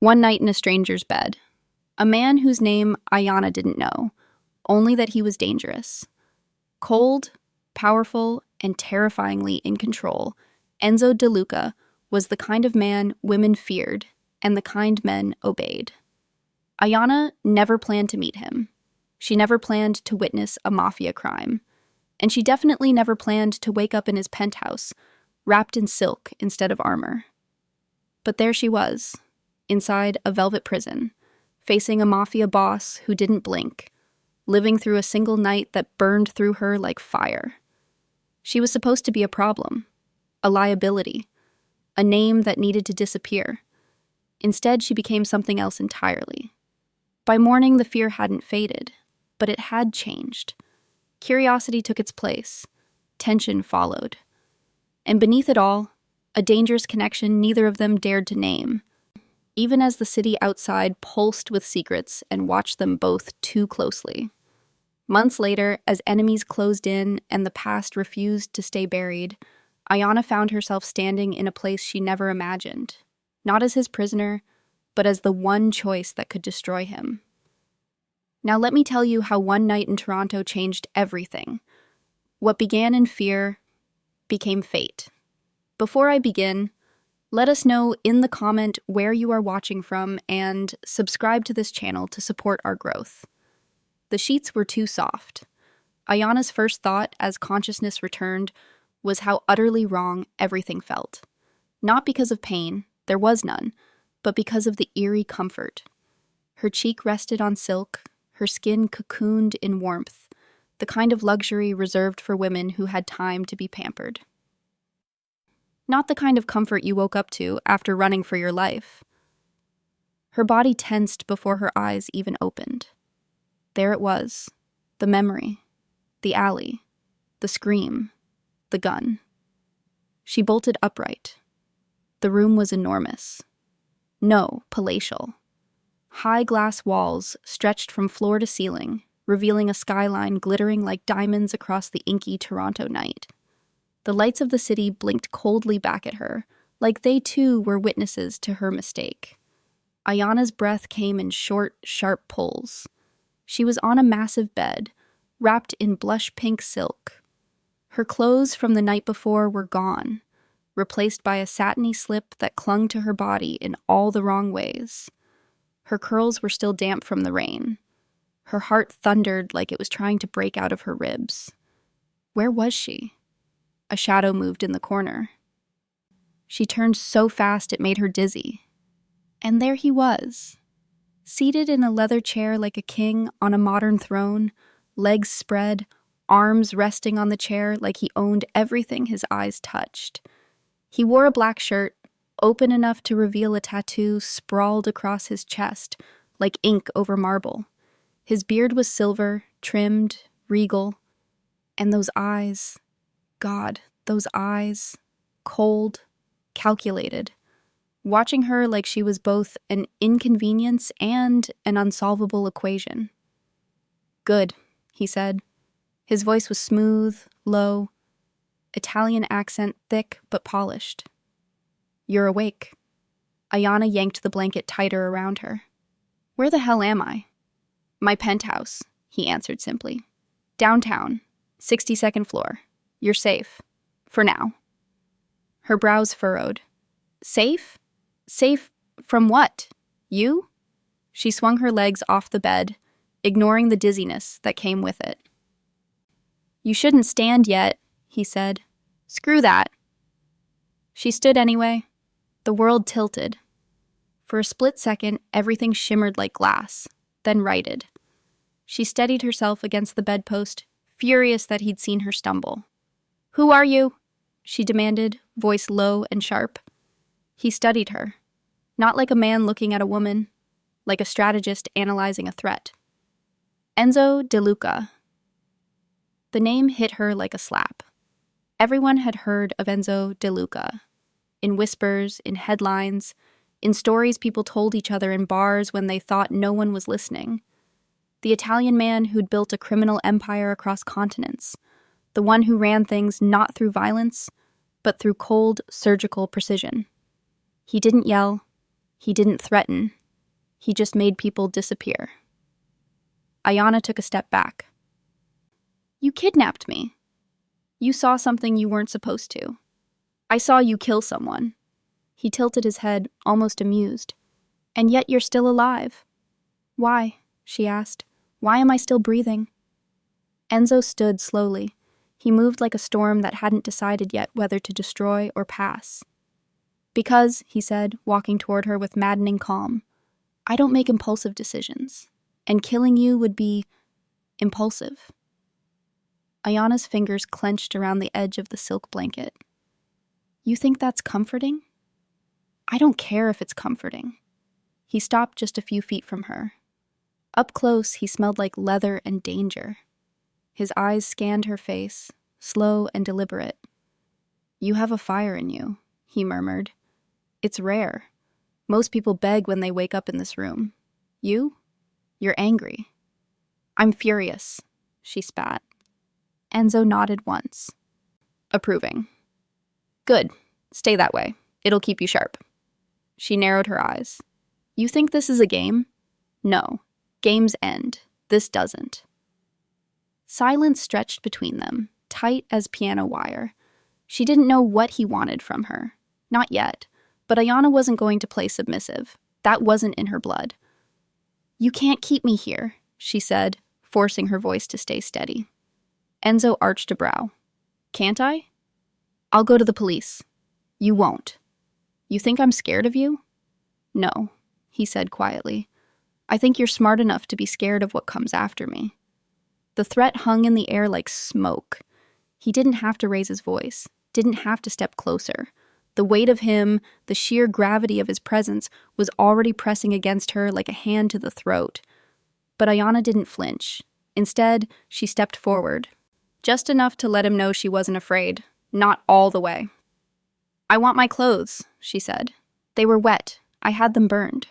One night in a stranger's bed. A man whose name Ayana didn't know, only that he was dangerous. Cold, powerful, and terrifyingly in control, Enzo De Luca was the kind of man women feared and the kind men obeyed. Ayana never planned to meet him. She never planned to witness a mafia crime. And she definitely never planned to wake up in his penthouse, wrapped in silk instead of armor. But there she was, inside a velvet prison, facing a mafia boss who didn't blink, living through a single night that burned through her like fire. She was supposed to be a problem, a liability, a name that needed to disappear. Instead, she became something else entirely. By morning, the fear hadn't faded, but it had changed. Curiosity took its place. Tension followed. And beneath it all, a dangerous connection neither of them dared to name, even as the city outside pulsed with secrets and watched them both too closely. Months later, as enemies closed in and the past refused to stay buried, Ayana found herself standing in a place she never imagined, not as his prisoner, but as the one choice that could destroy him. Now let me tell you how one night in Toronto changed everything. What began in fear became fate. Before I begin, let us know in the comment where you are watching from and subscribe to this channel to support our growth. The sheets were too soft. Ayana's first thought as consciousness returned was how utterly wrong everything felt. Not because of pain, there was none, but because of the eerie comfort. Her cheek rested on silk, her skin cocooned in warmth, the kind of luxury reserved for women who had time to be pampered. Not the kind of comfort you woke up to after running for your life. Her body tensed before her eyes even opened. There it was, the memory, the alley, the scream, the gun. She bolted upright. The room was enormous. No, palatial. High glass walls stretched from floor to ceiling, revealing a skyline glittering like diamonds across the inky Toronto night. The lights of the city blinked coldly back at her, like they too were witnesses to her mistake. Ayana's breath came in short, sharp pulls. She was on a massive bed, wrapped in blush pink silk. Her clothes from the night before were gone, replaced by a satiny slip that clung to her body in all the wrong ways. Her curls were still damp from the rain. Her heart thundered like it was trying to break out of her ribs. Where was she? A shadow moved in the corner. She turned so fast it made her dizzy. And there he was, seated in a leather chair like a king on a modern throne, legs spread, arms resting on the chair like he owned everything his eyes touched. He wore a black shirt, open enough to reveal a tattoo sprawled across his chest, like ink over marble. His beard was silver, trimmed, regal. And those eyes, God, those eyes, cold, calculated, watching her like she was both an inconvenience and an unsolvable equation. "Good," he said. His voice was smooth, low, Italian accent thick but polished. "You're awake." Ayana yanked the blanket tighter around her. "Where the hell am I?" "My penthouse," he answered simply. "Downtown, 62nd floor. You're safe. For now." Her brows furrowed. "Safe? Safe from what? You?" She swung her legs off the bed, ignoring the dizziness that came with it. "You shouldn't stand yet," he said. "Screw that." She stood anyway. The world tilted. For a split second, everything shimmered like glass, then righted. She steadied herself against the bedpost, furious that he'd seen her stumble. "Who are you?" she demanded, voice low and sharp. He studied her, not like a man looking at a woman, like a strategist analyzing a threat. "Enzo De Luca." The name hit her like a slap. Everyone had heard of Enzo De Luca. In whispers, in headlines, in stories people told each other in bars when they thought no one was listening. The Italian man who'd built a criminal empire across continents. The one who ran things not through violence, but through cold, surgical precision. He didn't yell. He didn't threaten. He just made people disappear. Ayanna took a step back. You kidnapped me. You saw something you weren't supposed to. I saw you kill someone. He tilted his head, almost amused. And yet you're still alive. Why? She asked. Why am I still breathing? Enzo stood slowly. He moved like a storm that hadn't decided yet whether to destroy or pass. Because, he said, walking toward her with maddening calm, I don't make impulsive decisions, and killing you would be impulsive. Ayanna's fingers clenched around the edge of the silk blanket. You think that's comforting? I don't care if it's comforting. He stopped just a few feet from her. Up close, he smelled like leather and danger. His eyes scanned her face, slow and deliberate. You have a fire in you, he murmured. It's rare. Most people beg when they wake up in this room. You? You're angry. I'm furious, she spat. Enzo nodded once, approving. Good. Stay that way. It'll keep you sharp. She narrowed her eyes. You think this is a game? No. Games end. This doesn't. Silence stretched between them, tight as piano wire. She didn't know what he wanted from her. Not yet. But Ayanna wasn't going to play submissive. That wasn't in her blood. You can't keep me here, she said, forcing her voice to stay steady. Enzo arched a brow. Can't I? I'll go to the police. You won't. You think I'm scared of you? No, he said quietly. I think you're smart enough to be scared of what comes after me. The threat hung in the air like smoke. He didn't have to raise his voice, didn't have to step closer. The weight of him, the sheer gravity of his presence, was already pressing against her like a hand to the throat. But Ayanna didn't flinch. Instead, she stepped forward, just enough to let him know she wasn't afraid, not all the way. I want my clothes, she said. They were wet. I had them burned.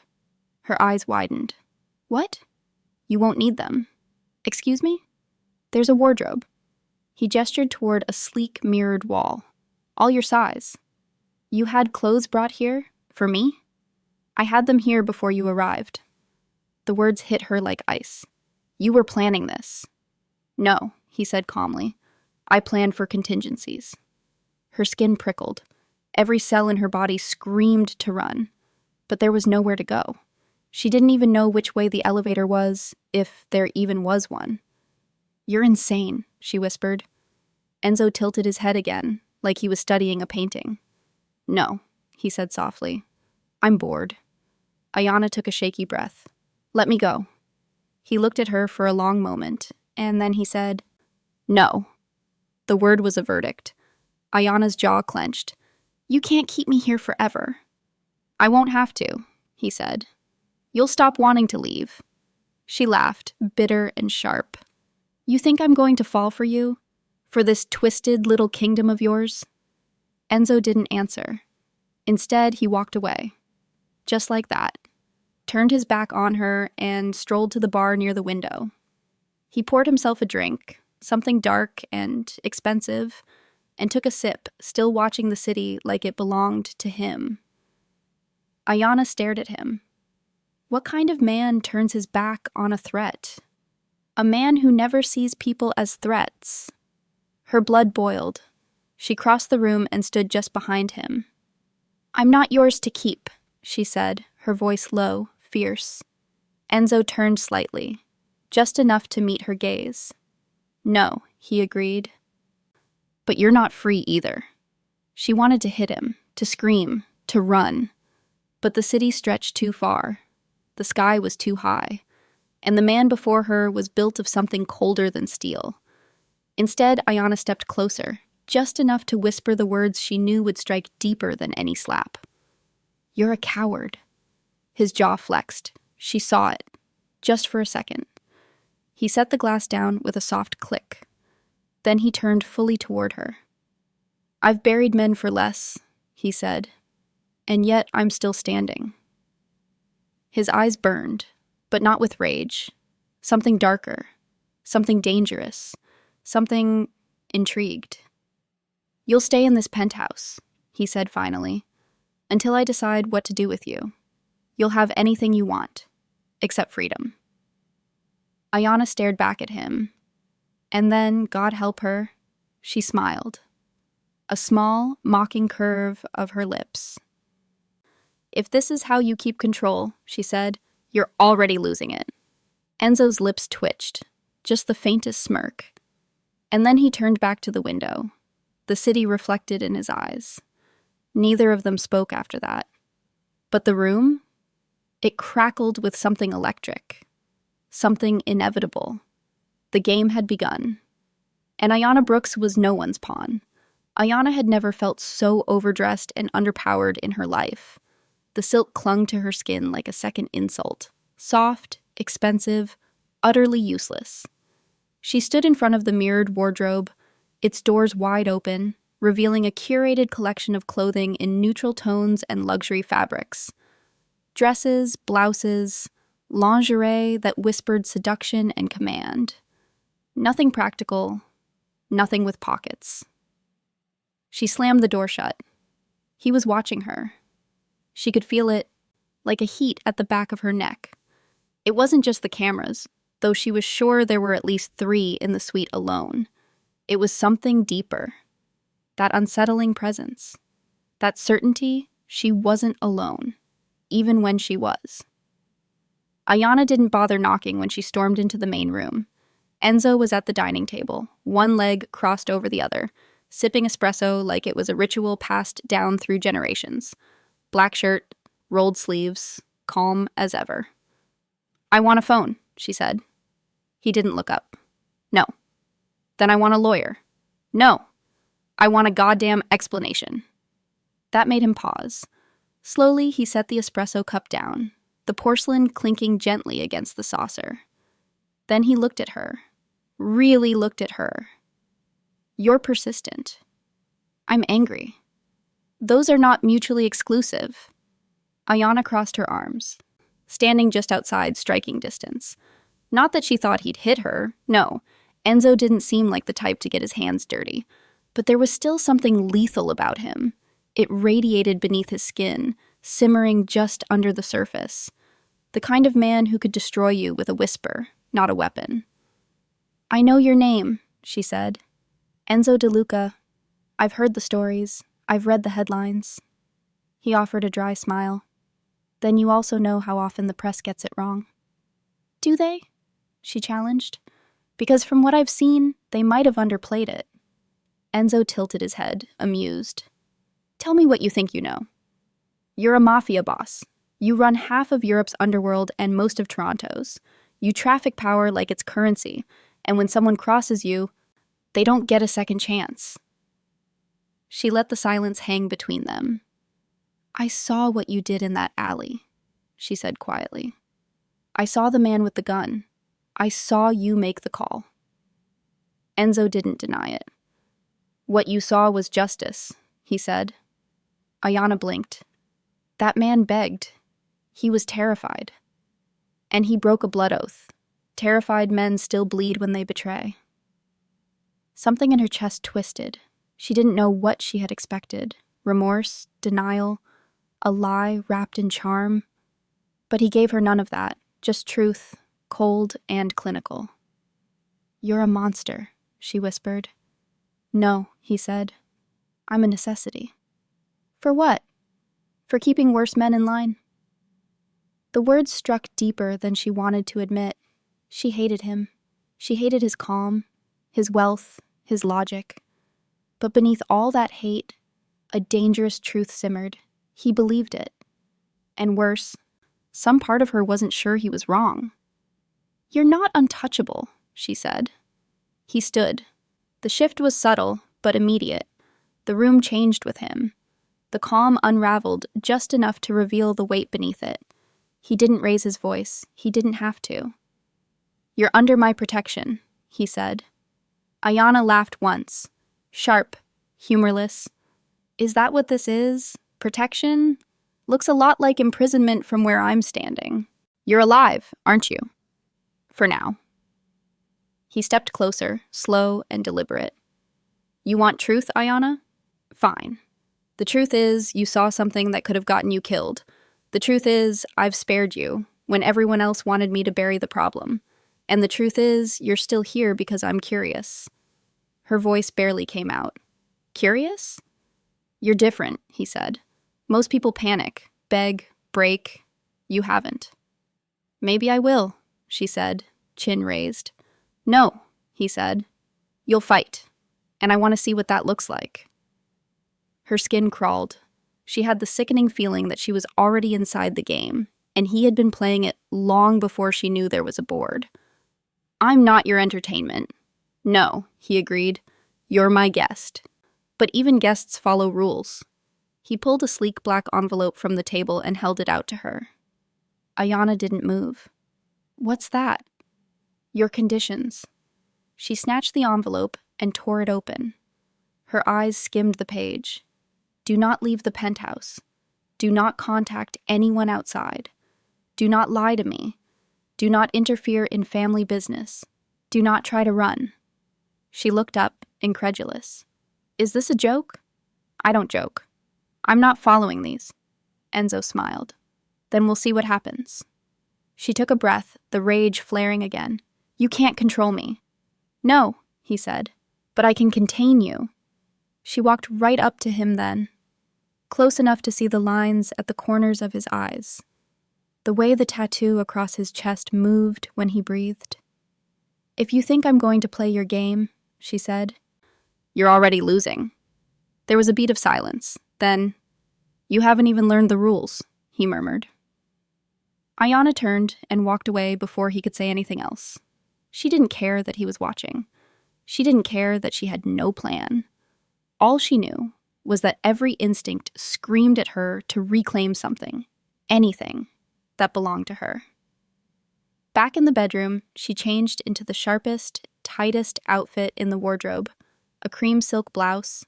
Her eyes widened. What? You won't need them. Excuse me? There's a wardrobe. He gestured toward a sleek, mirrored wall. All your size. You had clothes brought here? For me? I had them here before you arrived. The words hit her like ice. You were planning this. No, he said calmly. I planned for contingencies. Her skin prickled. Every cell in her body screamed to run. But there was nowhere to go. She didn't even know which way the elevator was, if there even was one. You're insane, she whispered. Enzo tilted his head again, like he was studying a painting. No, he said softly. I'm bored. Ayanna took a shaky breath. Let me go. He looked at her for a long moment, and then he said, No. The word was a verdict. Ayanna's jaw clenched. You can't keep me here forever. I won't have to, he said. You'll stop wanting to leave. She laughed, bitter and sharp. You think I'm going to fall for you? For this twisted little kingdom of yours? Enzo didn't answer. Instead, he walked away. Just like that. Turned his back on her and strolled to the bar near the window. He poured himself a drink, something dark and expensive, and took a sip, still watching the city like it belonged to him. Ayanna stared at him. What kind of man turns his back on a threat? A man who never sees people as threats. Her blood boiled. She crossed the room and stood just behind him. I'm not yours to keep, she said, her voice low, fierce. Enzo turned slightly, just enough to meet her gaze. No, he agreed. But you're not free either. She wanted to hit him, to scream, to run. But the city stretched too far. The sky was too high. And the man before her was built of something colder than steel. Instead, Ayanna stepped closer, just enough to whisper the words she knew would strike deeper than any slap. You're a coward. His jaw flexed. She saw it, just for a second. He set the glass down with a soft click. Then he turned fully toward her. I've buried men for less, he said, and yet I'm still standing. His eyes burned, but not with rage. Something darker, something dangerous, something intrigued. You'll stay in this penthouse, he said finally, until I decide what to do with you. You'll have anything you want, except freedom. Ayana stared back at him, and then, God help her, she smiled. A small, mocking curve of her lips. If this is how you keep control, she said, you're already losing it. Enzo's lips twitched, just the faintest smirk. And then he turned back to the window, the city reflected in his eyes. Neither of them spoke after that. But the room? It crackled with something electric, something inevitable. The game had begun. And Ayana Brooks was no one's pawn. Ayana had never felt so overdressed and underpowered in her life. The silk clung to her skin like a second insult. Soft, expensive, utterly useless. She stood in front of the mirrored wardrobe, its doors wide open, revealing a curated collection of clothing in neutral tones and luxury fabrics. Dresses, blouses, lingerie that whispered seduction and command. Nothing practical, nothing with pockets. She slammed the door shut. He was watching her. She could feel it, like a heat at the back of her neck. It wasn't just the cameras, though she was sure there were at least 3 in the suite alone. It was something deeper. That unsettling presence. That certainty she wasn't alone, even when she was. Ayana didn't bother knocking when she stormed into the main room. Enzo was at the dining table, one leg crossed over the other, sipping espresso like it was a ritual passed down through generations. Black shirt, rolled sleeves, calm as ever. I want a phone, she said. He didn't look up. No. Then I want a lawyer. No. I want a goddamn explanation. That made him pause. Slowly, he set the espresso cup down, the porcelain clinking gently against the saucer. Then he looked at her. Really looked at her. You're persistent. I'm angry. Those are not mutually exclusive. Ayana crossed her arms, standing just outside striking distance. Not that she thought he'd hit her, no. Enzo didn't seem like the type to get his hands dirty. But there was still something lethal about him. It radiated beneath his skin, simmering just under the surface. The kind of man who could destroy you with a whisper, not a weapon. I know your name, she said. Enzo DeLuca. I've heard the stories. I've read the headlines. He offered a dry smile. Then you also know how often the press gets it wrong. Do they? She challenged. Because from what I've seen, they might have underplayed it. Enzo tilted his head, amused. Tell me what you think you know. You're a mafia boss. You run half of Europe's underworld and most of Toronto's. You traffic power like it's currency, and when someone crosses you, they don't get a second chance. She let the silence hang between them. I saw what you did in that alley, she said quietly. I saw the man with the gun. I saw you make the call. Enzo didn't deny it. What you saw was justice, he said. Ayana blinked. That man begged. He was terrified. And he broke a blood oath. Terrified men still bleed when they betray. Something in her chest twisted. She didn't know what she had expected. Remorse, denial, a lie wrapped in charm. But he gave her none of that, just truth, cold and clinical. You're a monster, she whispered. No, he said. I'm a necessity. For what? For keeping worse men in line? The words struck deeper than she wanted to admit. She hated him. She hated his calm, his wealth, his logic. But beneath all that hate, a dangerous truth simmered. He believed it. And worse, some part of her wasn't sure he was wrong. You're not untouchable, she said. He stood. The shift was subtle, but immediate. The room changed with him. The calm unraveled just enough to reveal the weight beneath it. He didn't raise his voice. He didn't have to. You're under my protection, he said. Ayana laughed once. Sharp, humorless. Is that what this is? Protection? Looks a lot like imprisonment from where I'm standing. You're alive, aren't you? For now. He stepped closer, slow and deliberate. You want truth, Ayana? Fine. The truth is, you saw something that could have gotten you killed. The truth is, I've spared you when everyone else wanted me to bury the problem. And the truth is, you're still here because I'm curious. Her voice barely came out. Curious? You're different, he said. Most people panic, beg, break. You haven't. Maybe I will, she said, chin raised. No, he said. You'll fight. And I want to see what that looks like. Her skin crawled. She had the sickening feeling that she was already inside the game, and he had been playing it long before she knew there was a board. I'm not your entertainment. No, he agreed. You're my guest. But even guests follow rules. He pulled a sleek black envelope from the table and held it out to her. Ayanna didn't move. What's that? Your conditions. She snatched the envelope and tore it open. Her eyes skimmed the page. Do not leave the penthouse. Do not contact anyone outside. Do not lie to me. Do not interfere in family business. Do not try to run. She looked up, incredulous. Is this a joke? I don't joke. I'm not following these. Enzo smiled. Then we'll see what happens. She took a breath, the rage flaring again. You can't control me. No, he said, but I can contain you. She walked right up to him then, close enough to see the lines at the corners of his eyes, the way the tattoo across his chest moved when he breathed. If you think I'm going to play your game, she said, you're already losing. There was a beat of silence. Then, you haven't even learned the rules, he murmured. Ayanna turned and walked away before he could say anything else. She didn't care that he was watching. She didn't care that she had no plan. All she knew was that every instinct screamed at her to reclaim something, anything, that belonged to her. Back in the bedroom, she changed into the sharpest, tightest outfit in the wardrobe, a cream silk blouse,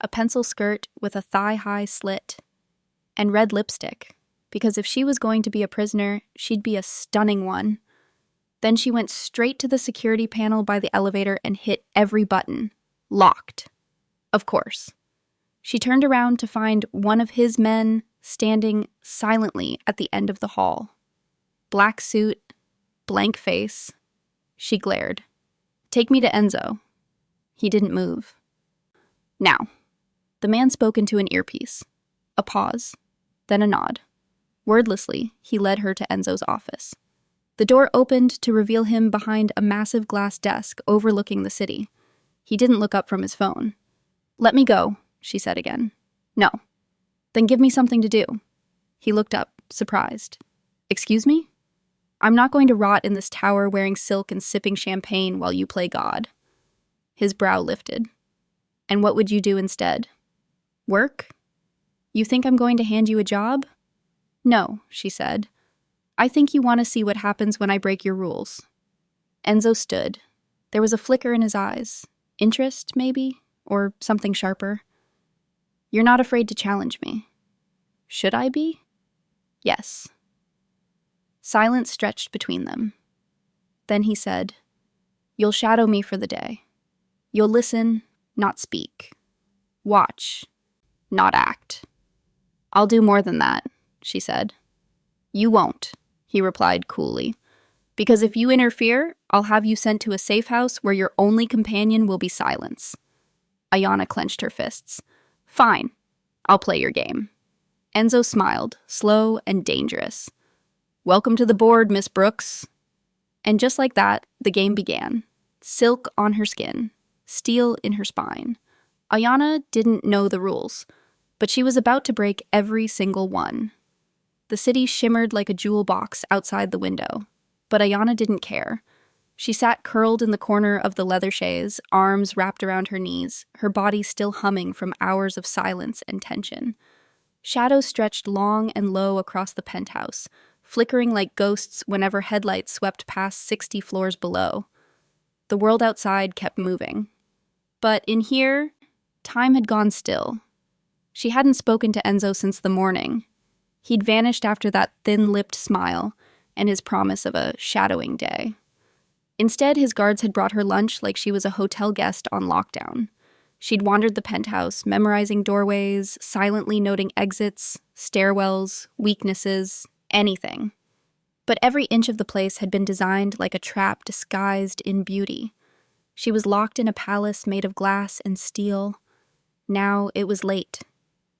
a pencil skirt with a thigh-high slit, and red lipstick, because if she was going to be a prisoner, she'd be a stunning one. Then she went straight to the security panel by the elevator and hit every button. Locked. Of course. She turned around to find one of his men standing silently at the end of the hall. Black suit, blank face. She glared. Take me to Enzo. He didn't move. Now. The man spoke into an earpiece. A pause, then a nod. Wordlessly, he led her to Enzo's office. The door opened to reveal him behind a massive glass desk overlooking the city. He didn't look up from his phone. Let me go, she said again. No. Then give me something to do. He looked up, surprised. Excuse me? I'm not going to rot in this tower wearing silk and sipping champagne while you play God. His brow lifted. And what would you do instead? Work? You think I'm going to hand you a job? No, she said. I think you want to see what happens when I break your rules. Enzo stood. There was a flicker in his eyes. Interest, maybe? Or something sharper. You're not afraid to challenge me. Should I be? Yes. Silence stretched between them. Then he said, You'll shadow me for the day. You'll listen, not speak. Watch, not act. I'll do more than that, she said. You won't, he replied coolly. Because if you interfere, I'll have you sent to a safe house where your only companion will be silence. Ayanna clenched her fists. Fine, I'll play your game. Enzo smiled, slow and dangerous. Welcome to the board, Miss Brooks. And just like that, the game began. Silk on her skin, steel in her spine. Ayanna didn't know the rules, but she was about to break every single one. The city shimmered like a jewel box outside the window, but Ayanna didn't care. She sat curled in the corner of the leather chaise, arms wrapped around her knees, her body still humming from hours of silence and tension. Shadows stretched long and low across the penthouse, flickering like ghosts whenever headlights swept past 60 floors below. The world outside kept moving. But in here, time had gone still. She hadn't spoken to Enzo since the morning. He'd vanished after that thin-lipped smile and his promise of a shadowing day. Instead, his guards had brought her lunch like she was a hotel guest on lockdown. She'd wandered the penthouse, memorizing doorways, silently noting exits, stairwells, weaknesses, anything. But every inch of the place had been designed like a trap disguised in beauty. She was locked in a palace made of glass and steel. Now it was late,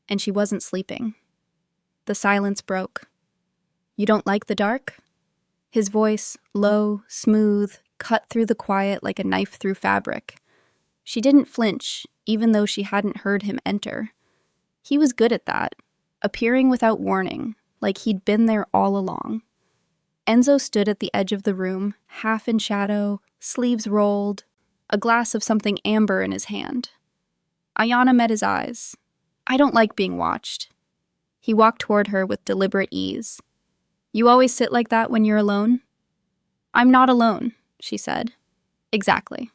and she wasn't sleeping. The silence broke. "You don't like the dark?" His voice, low, smooth, cut through the quiet like a knife through fabric. She didn't flinch, even though she hadn't heard him enter. He was good at that, appearing without warning, like he'd been there all along. Enzo stood at the edge of the room, half in shadow, sleeves rolled, a glass of something amber in his hand. Ayanna met his eyes. "I don't like being watched." He walked toward her with deliberate ease. "You always sit like that when you're alone?" "I'm not alone," she said. "Exactly."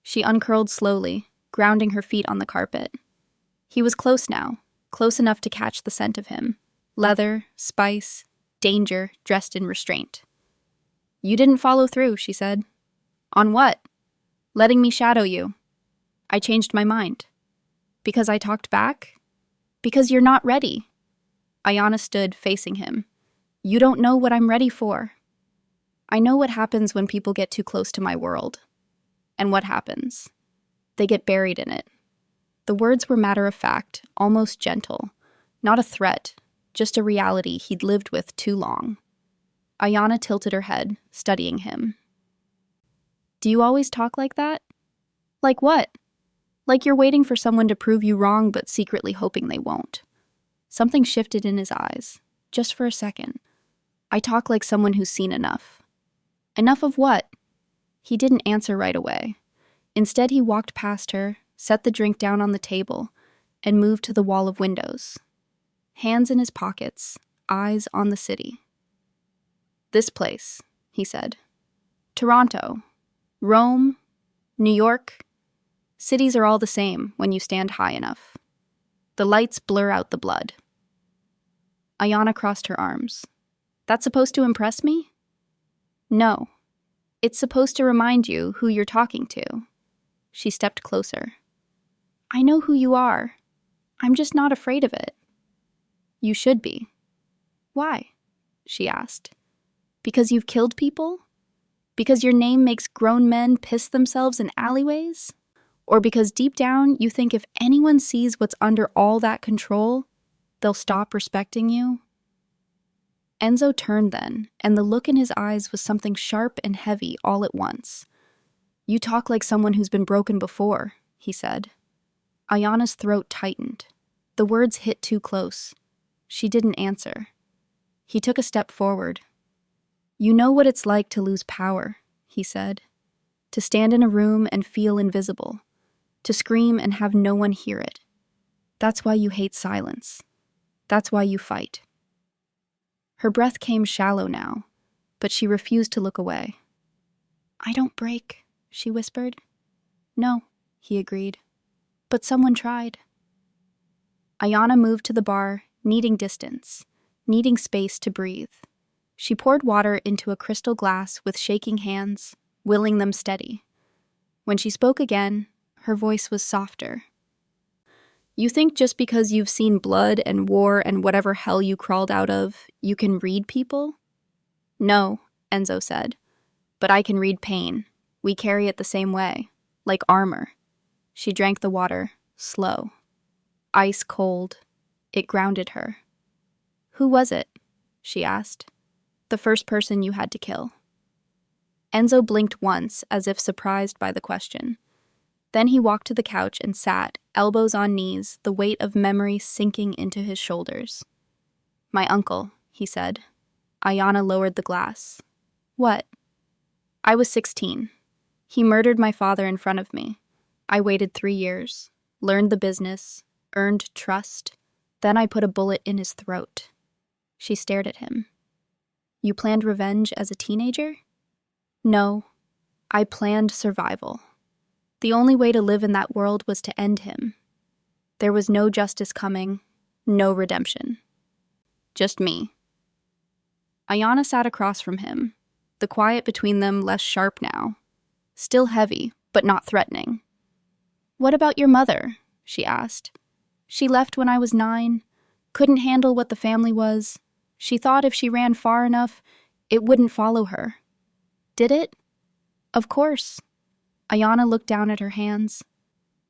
She uncurled slowly, grounding her feet on the carpet. He was close now, close enough to catch the scent of him. Leather, spice, danger dressed in restraint. "You didn't follow through," she said. "On what?" "Letting me shadow you." "I changed my mind." "Because I talked back?" "Because you're not ready." Ayanna stood facing him. "You don't know what I'm ready for." "I know what happens when people get too close to my world." "And what happens?" "They get buried in it." The words were matter of fact, almost gentle. Not a threat, just a reality he'd lived with too long. Ayanna tilted her head, studying him. "Do you always talk like that?" "Like what?" "Like you're waiting for someone to prove you wrong but secretly hoping they won't." Something shifted in his eyes, just for a second. "I talk like someone who's seen enough." "Enough of what?" He didn't answer right away. Instead, he walked past her, set the drink down on the table, and moved to the wall of windows. Hands in his pockets, eyes on the city. "This place," he said. "Toronto, Rome, New York. Cities are all the same when you stand high enough. The lights blur out the blood." Ayanna crossed her arms. "That's supposed to impress me?" "No. It's supposed to remind you who you're talking to." She stepped closer. "I know who you are. I'm just not afraid of it." "You should be." "Why?" she asked. "Because you've killed people? Because your name makes grown men piss themselves in alleyways? Or because deep down you think if anyone sees what's under all that control, they'll stop respecting you?" Enzo turned then, and the look in his eyes was something sharp and heavy all at once. "You talk like someone who's been broken before," he said. Ayanna's throat tightened. The words hit too close. She didn't answer. He took a step forward. "You know what it's like to lose power," he said. "To stand in a room and feel invisible. To scream and have no one hear it. That's why you hate silence. That's why you fight." Her breath came shallow now, but she refused to look away. "I don't break," she whispered. "No," he agreed. "But someone tried." Ayanna moved to the bar, needing distance, needing space to breathe. She poured water into a crystal glass with shaking hands, willing them steady. When she spoke again, her voice was softer. "You think just because you've seen blood and war and whatever hell you crawled out of, you can read people?" "No," Enzo said. "But I can read pain. We carry it the same way, like armor." She drank the water, slow. Ice cold. It grounded her. "Who was it?" she asked. "The first person you had to kill." Enzo blinked once, as if surprised by the question. Then he walked to the couch and sat, elbows on knees, the weight of memory sinking into his shoulders. "My uncle," he said. Ayanna lowered the glass. "What?" "I was 16. He murdered my father in front of me. I waited 3 years, learned the business, earned trust. Then I put a bullet in his throat." She stared at him. "You planned revenge as a teenager?" "No. I planned survival. The only way to live in that world was to end him. There was no justice coming, no redemption. Just me." Ayanna sat across from him, the quiet between them less sharp now. Still heavy, but not threatening. What about your mother? She asked. She left when I was 9, couldn't handle what the family was. She thought if she ran far enough, it wouldn't follow her. Did it? Of course. Ayana looked down at her hands.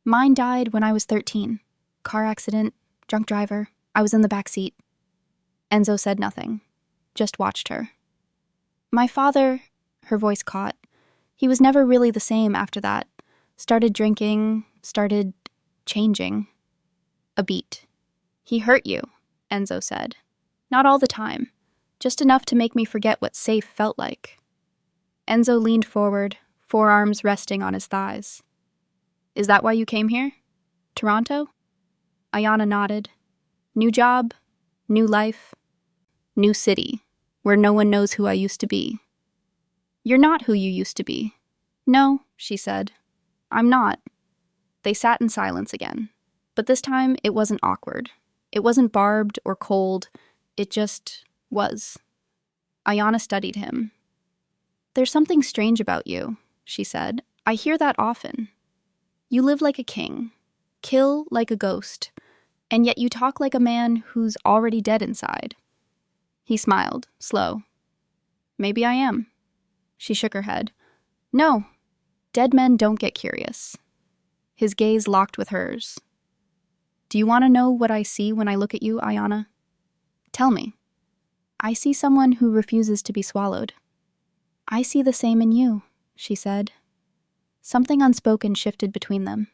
Mine died when I was 13. Car accident, drunk driver. I was in the back seat. Enzo said nothing, just watched her. My father, her voice caught. He was never really the same after that. Started drinking, started changing. A beat. He hurt you, Enzo said. Not all the time, just enough to make me forget what safe felt like. Enzo leaned forward, forearms resting on his thighs. Is that why you came here? Toronto? Ayana nodded. New job, new life, new city, where no one knows who I used to be. You're not who you used to be. No, she said. I'm not. They sat in silence again. But this time, it wasn't awkward. It wasn't barbed or cold. It just was. Ayana studied him. There's something strange about you, she said. I hear that often. You live like a king, kill like a ghost, and yet you talk like a man who's already dead inside. He smiled, slow. Maybe I am. She shook her head. No, dead men don't get curious. His gaze locked with hers. Do you want to know what I see when I look at you, Ayana? Tell me. I see someone who refuses to be swallowed. I see the same in you, she said. Something unspoken shifted between them.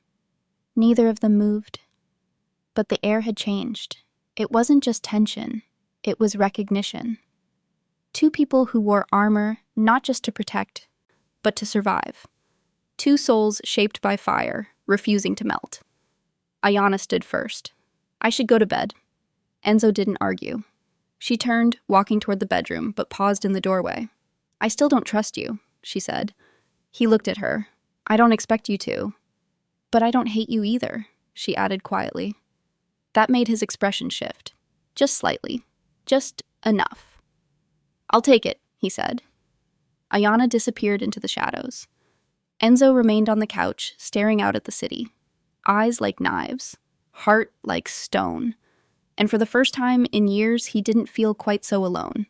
Neither of them moved. But the air had changed. It wasn't just tension. It was recognition. Two people who wore armor not just to protect, but to survive. Two souls shaped by fire, refusing to melt. Ayana stood first. I should go to bed. Enzo didn't argue. She turned, walking toward the bedroom, but paused in the doorway. I still don't trust you, she said. He looked at her. I don't expect you to. But I don't hate you either, she added quietly. That made his expression shift. Just slightly. Just enough. I'll take it, he said. Ayana disappeared into the shadows. Enzo remained on the couch, staring out at the city. Eyes like knives, heart like stone. And for the first time in years, he didn't feel quite so alone.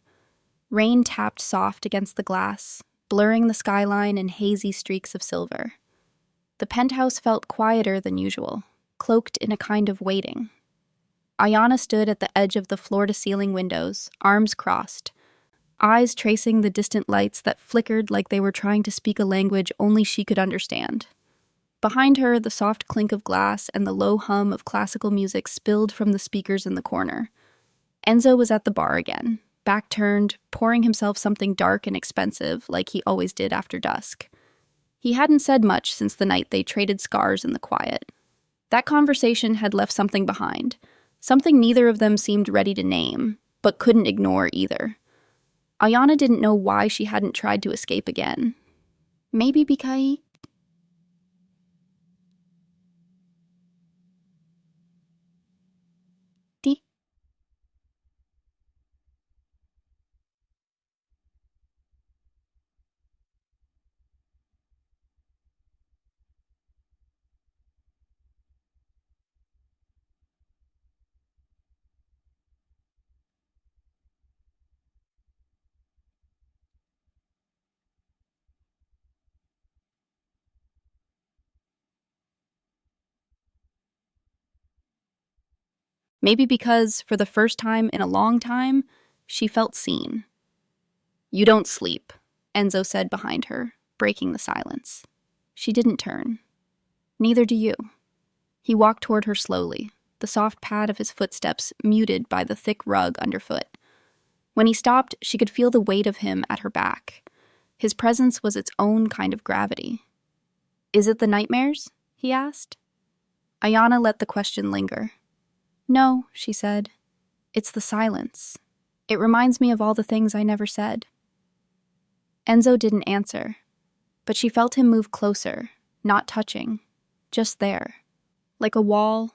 Rain tapped soft against the glass, blurring the skyline in hazy streaks of silver. The penthouse felt quieter than usual, cloaked in a kind of waiting. Ayana stood at the edge of the floor-to-ceiling windows, arms crossed, eyes tracing the distant lights that flickered like they were trying to speak a language only she could understand. Behind her, the soft clink of glass and the low hum of classical music spilled from the speakers in the corner. Enzo was at the bar again, back turned, pouring himself something dark and expensive like he always did after dusk. He hadn't said much since the night they traded scars in the quiet. That conversation had left something behind, something neither of them seemed ready to name, but couldn't ignore either. Ayana didn't know why she hadn't tried to escape again. Maybe because... Maybe because, for the first time in a long time, she felt seen. You don't sleep, Enzo said behind her, breaking the silence. She didn't turn. Neither do you. He walked toward her slowly, the soft pad of his footsteps muted by the thick rug underfoot. When he stopped, she could feel the weight of him at her back. His presence was its own kind of gravity. Is it the nightmares? He asked. Ayana let the question linger. No, she said. It's the silence. It reminds me of all the things I never said. Enzo didn't answer, but she felt him move closer, not touching, just there. Like a wall,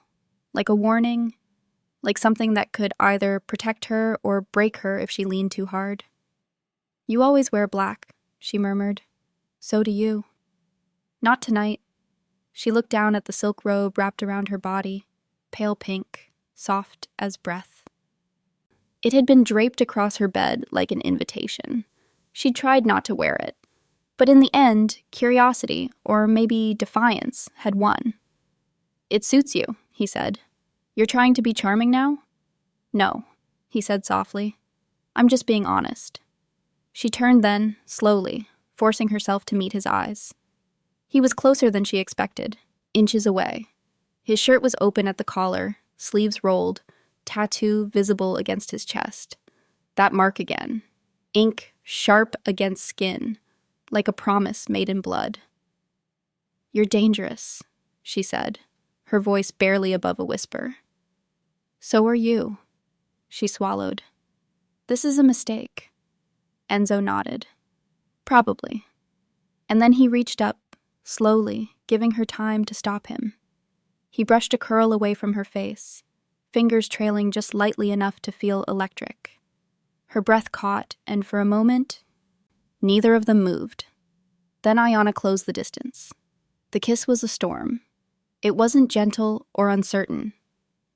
like a warning, like something that could either protect her or break her if she leaned too hard. You always wear black, she murmured. So do you. Not tonight. She looked down at the silk robe wrapped around her body, pale pink, soft as breath. It had been draped across her bed like an invitation. She tried not to wear it, but in the end, curiosity, or maybe defiance, had won. "It suits you," he said. "You're trying to be charming now?" "No," he said softly. "I'm just being honest." She turned then, slowly, forcing herself to meet his eyes. He was closer than she expected, inches away. His shirt was open at the collar, sleeves rolled, tattoo visible against his chest. That mark again. Ink sharp against skin, like a promise made in blood. "You're dangerous," she said, her voice barely above a whisper. "So are you," she swallowed. "This is a mistake." Enzo nodded. "Probably." And then he reached up, slowly, giving her time to stop him. He brushed a curl away from her face, fingers trailing just lightly enough to feel electric. Her breath caught, and for a moment, neither of them moved. Then Ayanna closed the distance. The kiss was a storm. It wasn't gentle or uncertain.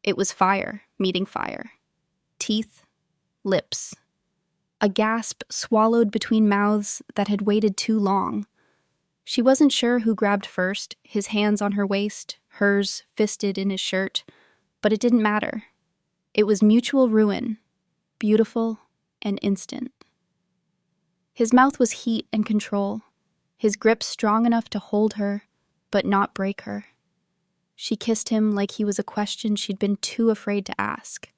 It was fire meeting fire. Teeth, lips. A gasp swallowed between mouths that had waited too long. She wasn't sure who grabbed first, his hands on her waist, hers fisted in his shirt, but it didn't matter. It was mutual ruin, beautiful and instant. His mouth was heat and control, his grip strong enough to hold her, but not break her. She kissed him like he was a question she'd been too afraid to ask,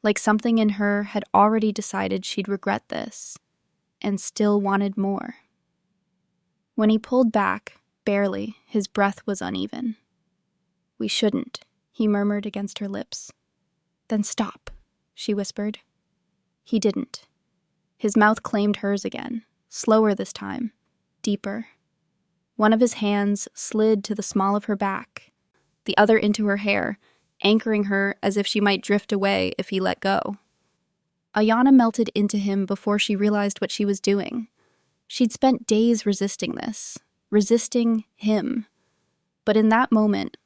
like something in her had already decided she'd regret this, and still wanted more. When he pulled back, barely, his breath was uneven. "We shouldn't," he murmured against her lips. "Then stop," she whispered. He didn't. His mouth claimed hers again, slower this time, deeper. One of his hands slid to the small of her back, the other into her hair, anchoring her as if she might drift away if he let go. Ayanna melted into him before she realized what she was doing. She'd spent days resisting this, resisting him. But in that moment,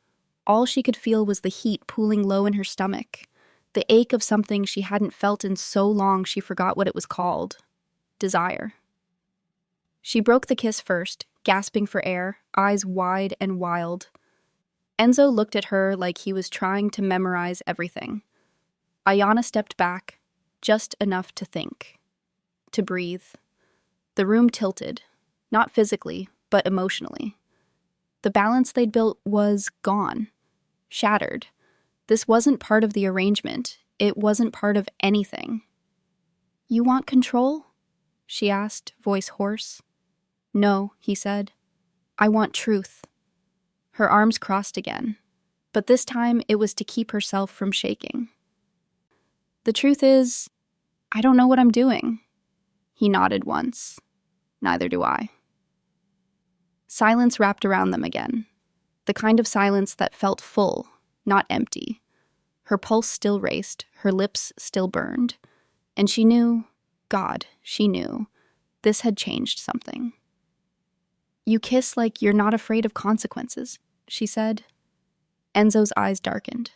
all she could feel was the heat pooling low in her stomach, the ache of something she hadn't felt in so long she forgot what it was called. Desire. She broke the kiss first, gasping for air, eyes wide and wild. Enzo looked at her like he was trying to memorize everything. Ayanna stepped back, just enough to think, to breathe. The room tilted, not physically, but emotionally. The balance they'd built was gone, shattered. This wasn't part of the arrangement. It wasn't part of anything. "You want control?" she asked, voice hoarse. "No," he said. "I want truth." Her arms crossed again, but this time it was to keep herself from shaking. "The truth is, I don't know what I'm doing." He nodded once. "Neither do I." Silence wrapped around them again, the kind of silence that felt full, not empty. Her pulse still raced, her lips still burned, and she knew, God, she knew, this had changed something. "You kiss like you're not afraid of consequences," she said. Enzo's eyes darkened.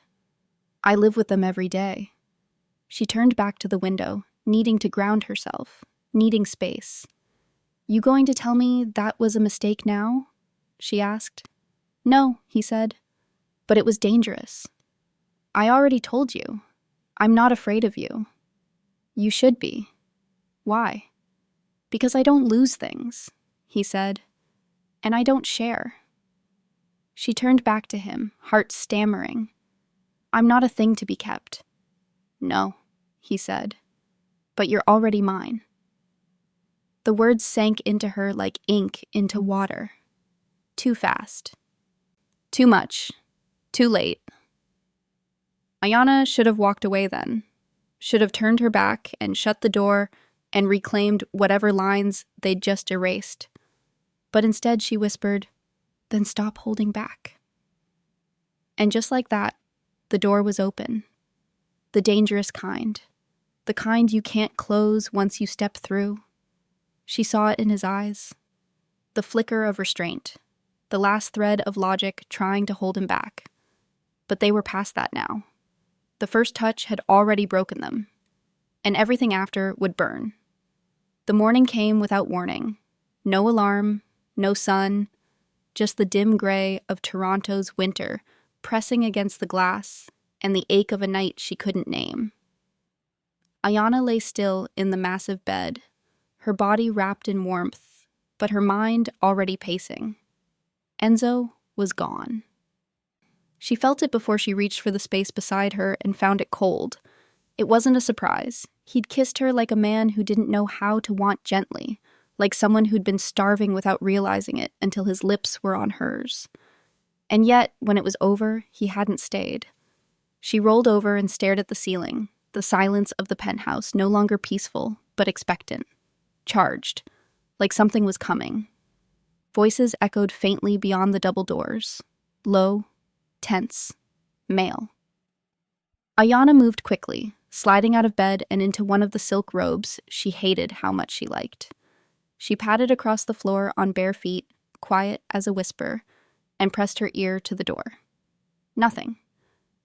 "I live with them every day." She turned back to the window, needing to ground herself, needing space. "You going to tell me that was a mistake now?" she asked. "No," he said, "but it was dangerous. I already told you. I'm not afraid of you." "You should be." "Why?" "Because I don't lose things," he said, "and I don't share." She turned back to him, heart stammering. "I'm not a thing to be kept." "No," he said, "but you're already mine." The words sank into her like ink into water. Too fast. Too much. Too late. Ayanna should have walked away then, should have turned her back and shut the door and reclaimed whatever lines they'd just erased. But instead she whispered, "Then stop holding back." And just like that, the door was open. The dangerous kind. The kind you can't close once you step through. She saw it in his eyes. The flicker of restraint. the last thread of logic trying to hold him back. But they were past that now. The first touch had already broken them, and everything after would burn. The morning came without warning. No alarm, no sun, just the dim gray of Toronto's winter pressing against the glass and the ache of a night she couldn't name. Ayanna lay still in the massive bed, her body wrapped in warmth, but her mind already pacing. Enzo was gone. She felt it before she reached for the space beside her and found it cold. It wasn't a surprise. He'd kissed her like a man who didn't know how to want gently, like someone who'd been starving without realizing it until his lips were on hers. And yet, when it was over, he hadn't stayed. She rolled over and stared at the ceiling, the silence of the penthouse no longer peaceful, but expectant, charged, like something was coming. Voices echoed faintly beyond the double doors, low, tense, male. Ayanna moved quickly, sliding out of bed and into one of the silk robes she hated how much she liked. She padded across the floor on bare feet, quiet as a whisper, and pressed her ear to the door. Nothing.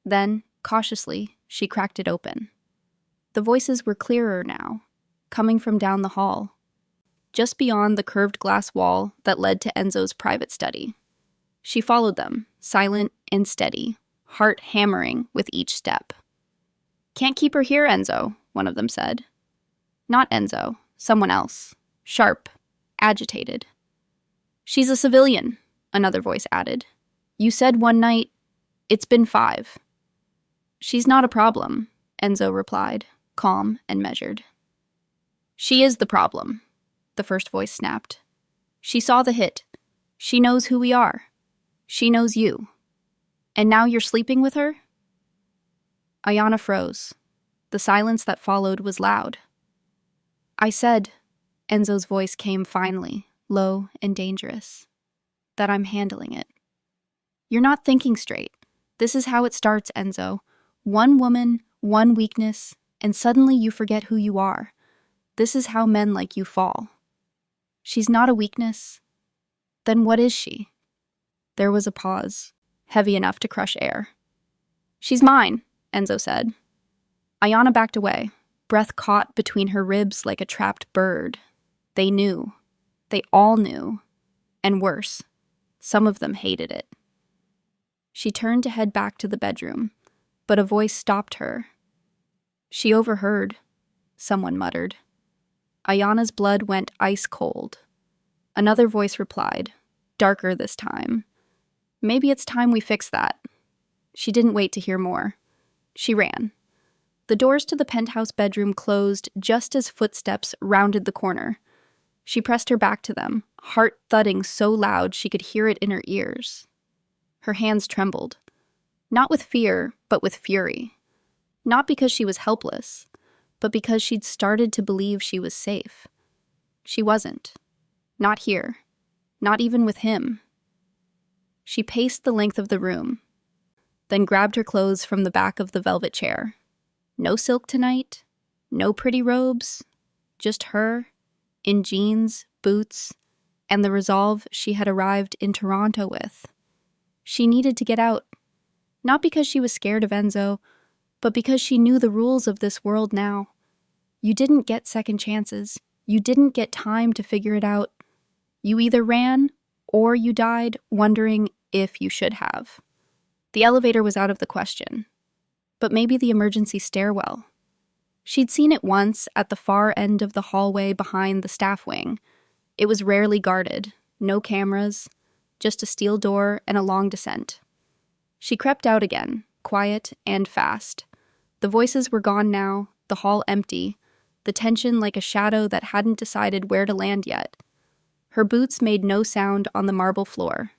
Then, cautiously, she cracked it open. The voices were clearer now, coming from down the hall, just beyond the curved glass wall that led to Enzo's private study. She followed them, silent and steady, heart hammering with each step. "Can't keep her here, Enzo," one of them said. Not Enzo, someone else, sharp, agitated. "She's a civilian," another voice added. "You said one night, it's been 5. "She's not a problem," Enzo replied, calm and measured. "She is the problem," the first voice snapped. "She saw the hit. She knows who we are. She knows you. And now you're sleeping with her?" Ayanna froze. The silence that followed was loud. "I said," Enzo's voice came finally, low and dangerous, "that I'm handling it." "You're not thinking straight. This is how it starts, Enzo. One woman, one weakness, and suddenly you forget who you are. This is how men like you fall." "She's not a weakness. Then what is she?" There was a pause, heavy enough to crush air. "She's mine," Enzo said. Ayanna backed away, breath caught between her ribs like a trapped bird. They knew. They all knew. And worse, some of them hated it. She turned to head back to the bedroom, but a voice stopped her. "She overheard," someone muttered. Ayanna's blood went ice cold. Another voice replied, darker this time. "Maybe it's time we fix that." She didn't wait to hear more. She ran. The doors to the penthouse bedroom closed just as footsteps rounded the corner. She pressed her back to them, heart thudding so loud she could hear it in her ears. Her hands trembled. Not with fear, but with fury. Not because she was helpless, but because she'd started to believe she was safe. She wasn't. Not here. Not even with him. She paced the length of the room, then grabbed her clothes from the back of the velvet chair. No silk tonight, no pretty robes, just her, in jeans, boots, and the resolve she had arrived in Toronto with. She needed to get out, not because she was scared of Enzo, but because she knew the rules of this world now. You didn't get second chances. You didn't get time to figure it out. You either ran, or you died wondering if you should have. The elevator was out of the question. But maybe the emergency stairwell. She'd seen it once at the far end of the hallway behind the staff wing. It was rarely guarded, no cameras, just a steel door and a long descent. She crept out again, quiet and fast. The voices were gone now, the hall empty, the tension like a shadow that hadn't decided where to land yet. Her boots made no sound on the marble floor.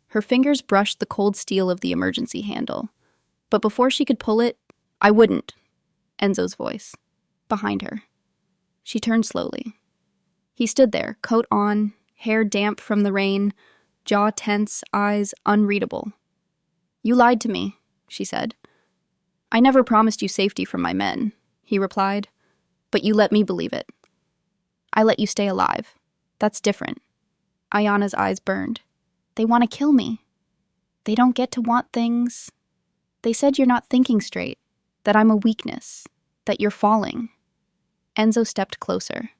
Her fingers brushed the cold steel of the emergency handle. But before she could pull it, "I wouldn't," Enzo's voice, behind her. She turned slowly. He stood there, coat on, hair damp from the rain, jaw tense, eyes unreadable. "You lied to me," she said. "I never promised you safety from my men," he replied, "but you let me believe it. I let you stay alive. That's different." Ayanna's eyes burned. They want to kill me. They don't get to want things. They said you're not thinking straight, that I'm a weakness, that you're falling. Enzo stepped closer.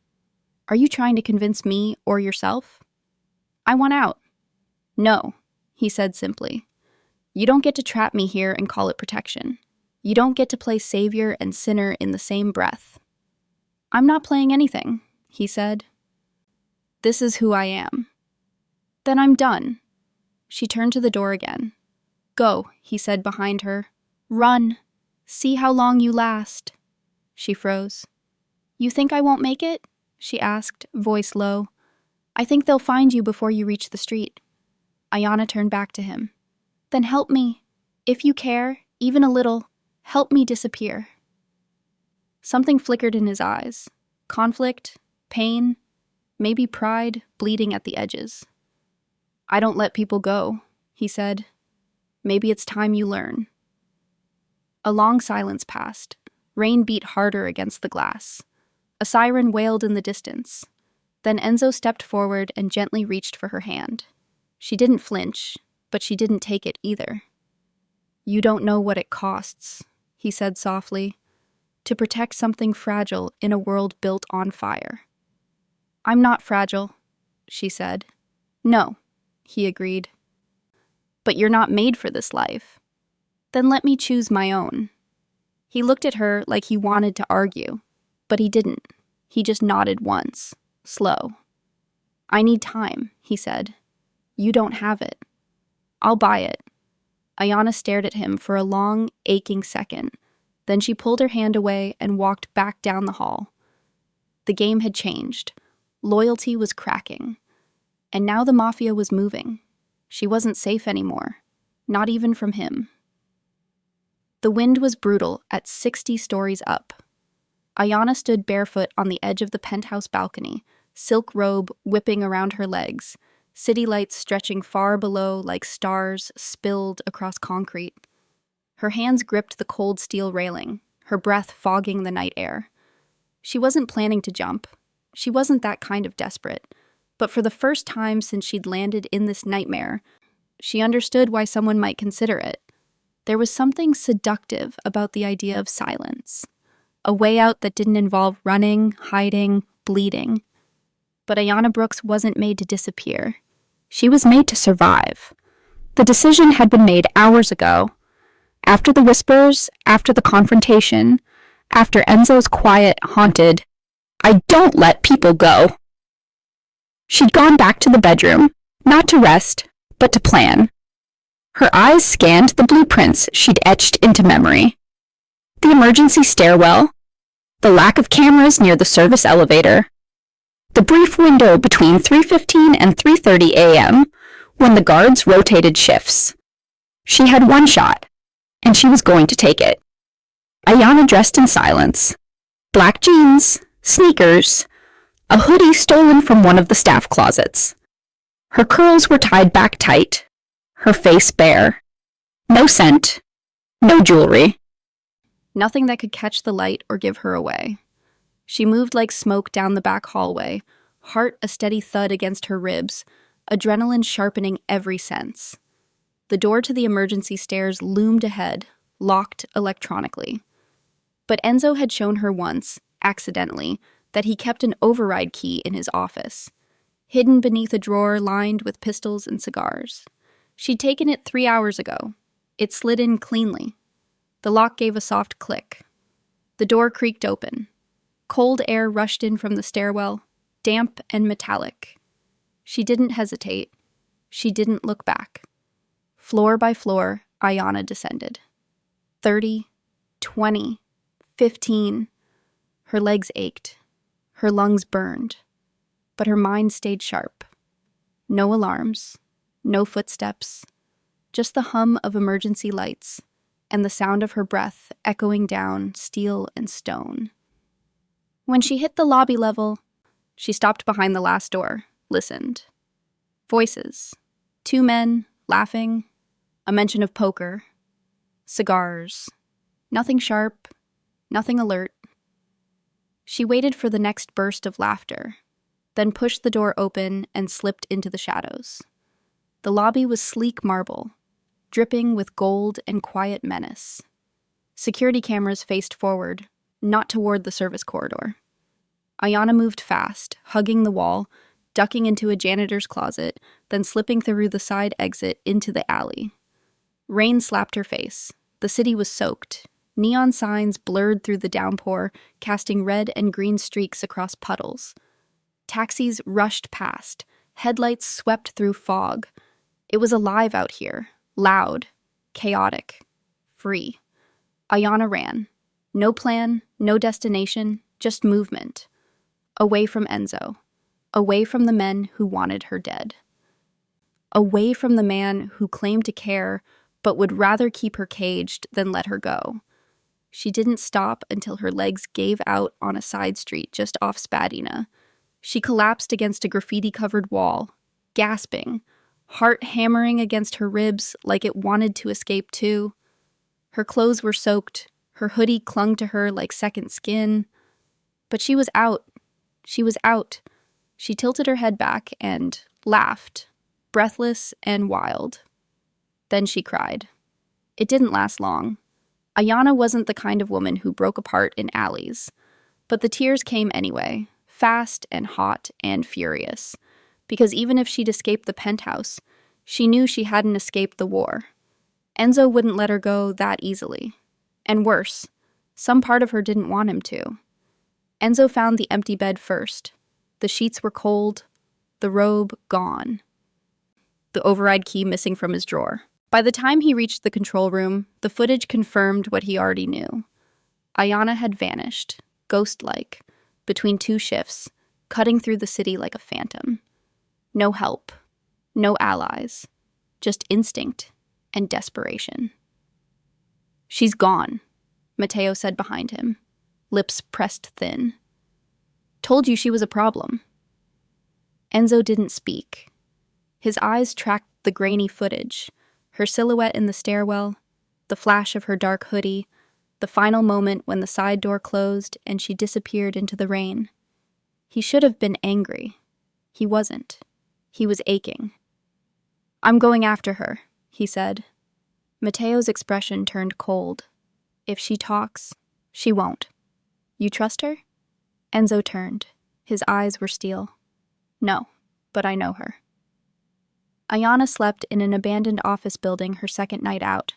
Are you trying to convince me or yourself? I want out. No, he said simply. You don't get to trap me here and call it protection. You don't get to play savior and sinner in the same breath. I'm not playing anything, he said. This is who I am. Then I'm done. She turned to the door again. Go, he said behind her. Run. See how long you last. She froze. You think I won't make it? She asked, voice low. I think they'll find you before you reach the street. Ayanna turned back to him. Then help me. If you care, even a little, help me disappear. Something flickered in his eyes. Conflict, pain, maybe pride bleeding at the edges. I don't let people go, he said. Maybe it's time you learn. A long silence passed. Rain beat harder against the glass. A siren wailed in the distance. Then Enzo stepped forward and gently reached for her hand. She didn't flinch, but she didn't take it either. You don't know what it costs, he said softly, to protect something fragile in a world built on fire. I'm not fragile, she said. No, he agreed. But you're not made for this life. Then let me choose my own. He looked at her like he wanted to argue, but he didn't. He just nodded once, slow. I need time, he said. You don't have it. I'll buy it. Ayanna stared at him for a long, aching second. Then she pulled her hand away and walked back down the hall. The game had changed. Loyalty was cracking. And now the Mafia was moving. She wasn't safe anymore, not even from him. The wind was brutal at 60 stories up. Ayanna stood barefoot on the edge of the penthouse balcony, silk robe whipping around her legs, city lights stretching far below like stars spilled across concrete. Her hands gripped the cold steel railing, her breath fogging the night air. She wasn't planning to jump. She wasn't that kind of desperate. But for the first time since she'd landed in this nightmare, she understood why someone might consider it. There was something seductive about the idea of silence. A way out that didn't involve running, hiding, bleeding. But Ayanna Brooks wasn't made to disappear. She was made to survive. The decision had been made hours ago. After the whispers, after the confrontation, after Enzo's quiet, haunted, I don't let people go. She'd gone back to the bedroom, not to rest, but to plan. Her eyes scanned the blueprints she'd etched into memory. The emergency stairwell, the lack of cameras near the service elevator, the brief window between 3:15 and 3:30 a.m. when the guards rotated shifts. She had one shot, and she was going to take it. Ayanna dressed in silence. Black jeans, sneakers, a hoodie stolen from one of the staff closets. Her curls were tied back tight, her face bare. No scent, no jewelry. Nothing that could catch the light or give her away. She moved like smoke down the back hallway, heart a steady thud against her ribs, adrenaline sharpening every sense. The door to the emergency stairs loomed ahead, locked electronically. But Enzo had shown her once, accidentally, that he kept an override key in his office, hidden beneath a drawer lined with pistols and cigars. She'd taken it 3 hours ago. It slid in cleanly. The lock gave a soft click. The door creaked open. Cold air rushed in from the stairwell, damp and metallic. She didn't hesitate. She didn't look back. Floor by floor, Ayanna descended. 30, 20, 15. Her legs ached. Her lungs burned. But her mind stayed sharp. No alarms, no footsteps, just the hum of emergency lights and the sound of her breath echoing down steel and stone. When she hit the lobby level, she stopped behind the last door, listened. Voices. 2 men, laughing, a mention of poker, cigars. Nothing sharp, nothing alert. She waited for the next burst of laughter, then pushed the door open and slipped into the shadows. The lobby was sleek marble, dripping with gold and quiet menace. Security cameras faced forward, not toward the service corridor. Ayanna moved fast, hugging the wall, ducking into a janitor's closet, then slipping through the side exit into the alley. Rain slapped her face. The city was soaked. Neon signs blurred through the downpour, casting red and green streaks across puddles. Taxis rushed past. Headlights swept through fog. It was alive out here, loud, chaotic, free. Ayanna ran. No plan, no destination, just movement. Away from Enzo. Away from the men who wanted her dead. Away from the man who claimed to care but would rather keep her caged than let her go. She didn't stop until her legs gave out on a side street just off Spadina. She collapsed against a graffiti-covered wall, gasping, heart hammering against her ribs like it wanted to escape too. Her clothes were soaked, her hoodie clung to her like second skin. But she was out. She was out. She tilted her head back and laughed, breathless and wild. Then she cried. It didn't last long. Ayanna wasn't the kind of woman who broke apart in alleys. But the tears came anyway, fast and hot and furious. Because even if she'd escaped the penthouse, she knew she hadn't escaped the war. Enzo wouldn't let her go that easily. And worse, some part of her didn't want him to. Enzo found the empty bed first. The sheets were cold, the robe gone. The override key missing from his drawer. By the time he reached the control room, the footage confirmed what he already knew. Ayanna had vanished, ghost-like, between two shifts, cutting through the city like a phantom. No help, no allies, just instinct and desperation. She's gone, Matteo said behind him, lips pressed thin. Told you she was a problem. Enzo didn't speak. His eyes tracked the grainy footage, her silhouette in the stairwell, the flash of her dark hoodie, the final moment when the side door closed and she disappeared into the rain. He should have been angry. He wasn't. He was aching. I'm going after her, he said. Matteo's expression turned cold. If she talks, she won't. You trust her? Enzo turned. His eyes were steel. No, but I know her. Ayanna slept in an abandoned office building her second night out.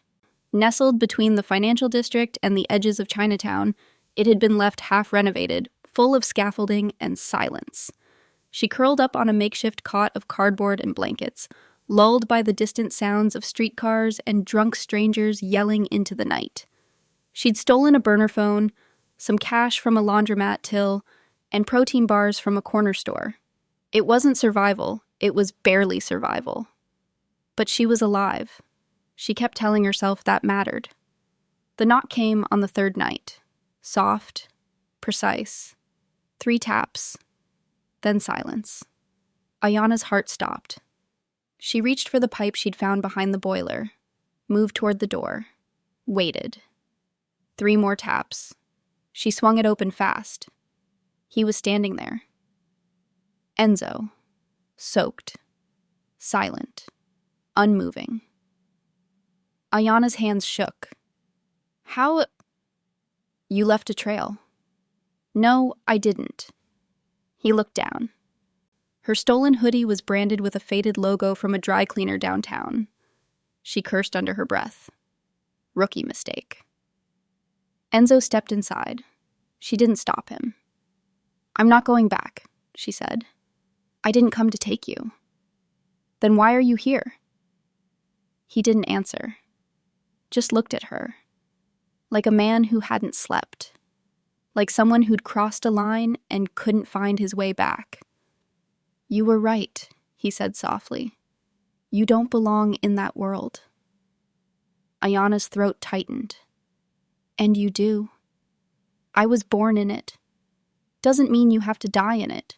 Nestled between the financial district and the edges of Chinatown, it had been left half-renovated, full of scaffolding and silence. She curled up on a makeshift cot of cardboard and blankets, lulled by the distant sounds of streetcars and drunk strangers yelling into the night. She'd stolen a burner phone, some cash from a laundromat till, and protein bars from a corner store. It wasn't survival, it was barely survival. But she was alive. She kept telling herself that mattered. The knock came on the third night. Soft, precise. 3 taps. Then silence. Ayanna's heart stopped. She reached for the pipe she'd found behind the boiler, moved toward the door, waited. 3 more taps. She swung it open fast. He was standing there. Enzo. Soaked. Silent. Unmoving. Ayanna's hands shook. How? You left a trail. No, I didn't. He looked down. Her stolen hoodie was branded with a faded logo from a dry cleaner downtown. She cursed under her breath. Rookie mistake. Enzo stepped inside. She didn't stop him. I'm not going back, she said. I didn't come to take you. Then why are you here? He didn't answer. Just looked at her. Like a man who hadn't slept. Like someone who'd crossed a line and couldn't find his way back. You were right, he said softly. You don't belong in that world. Ayanna's throat tightened. And you do. I was born in it. Doesn't mean you have to die in it.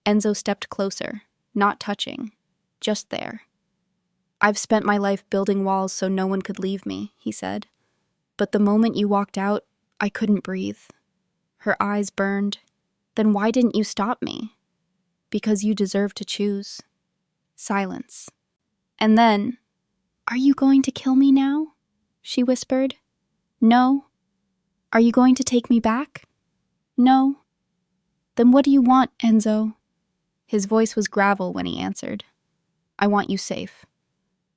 Enzo stepped closer, not touching, just there. I've spent my life building walls so no one could leave me, he said. But the moment you walked out, I couldn't breathe. Her eyes burned. Then why didn't you stop me? Because you deserve to choose. Silence. And then, "Are you going to kill me now?" she whispered. "No." "Are you going to take me back?" "No." "Then what do you want, Enzo?" His voice was gravel when he answered. "I want you safe."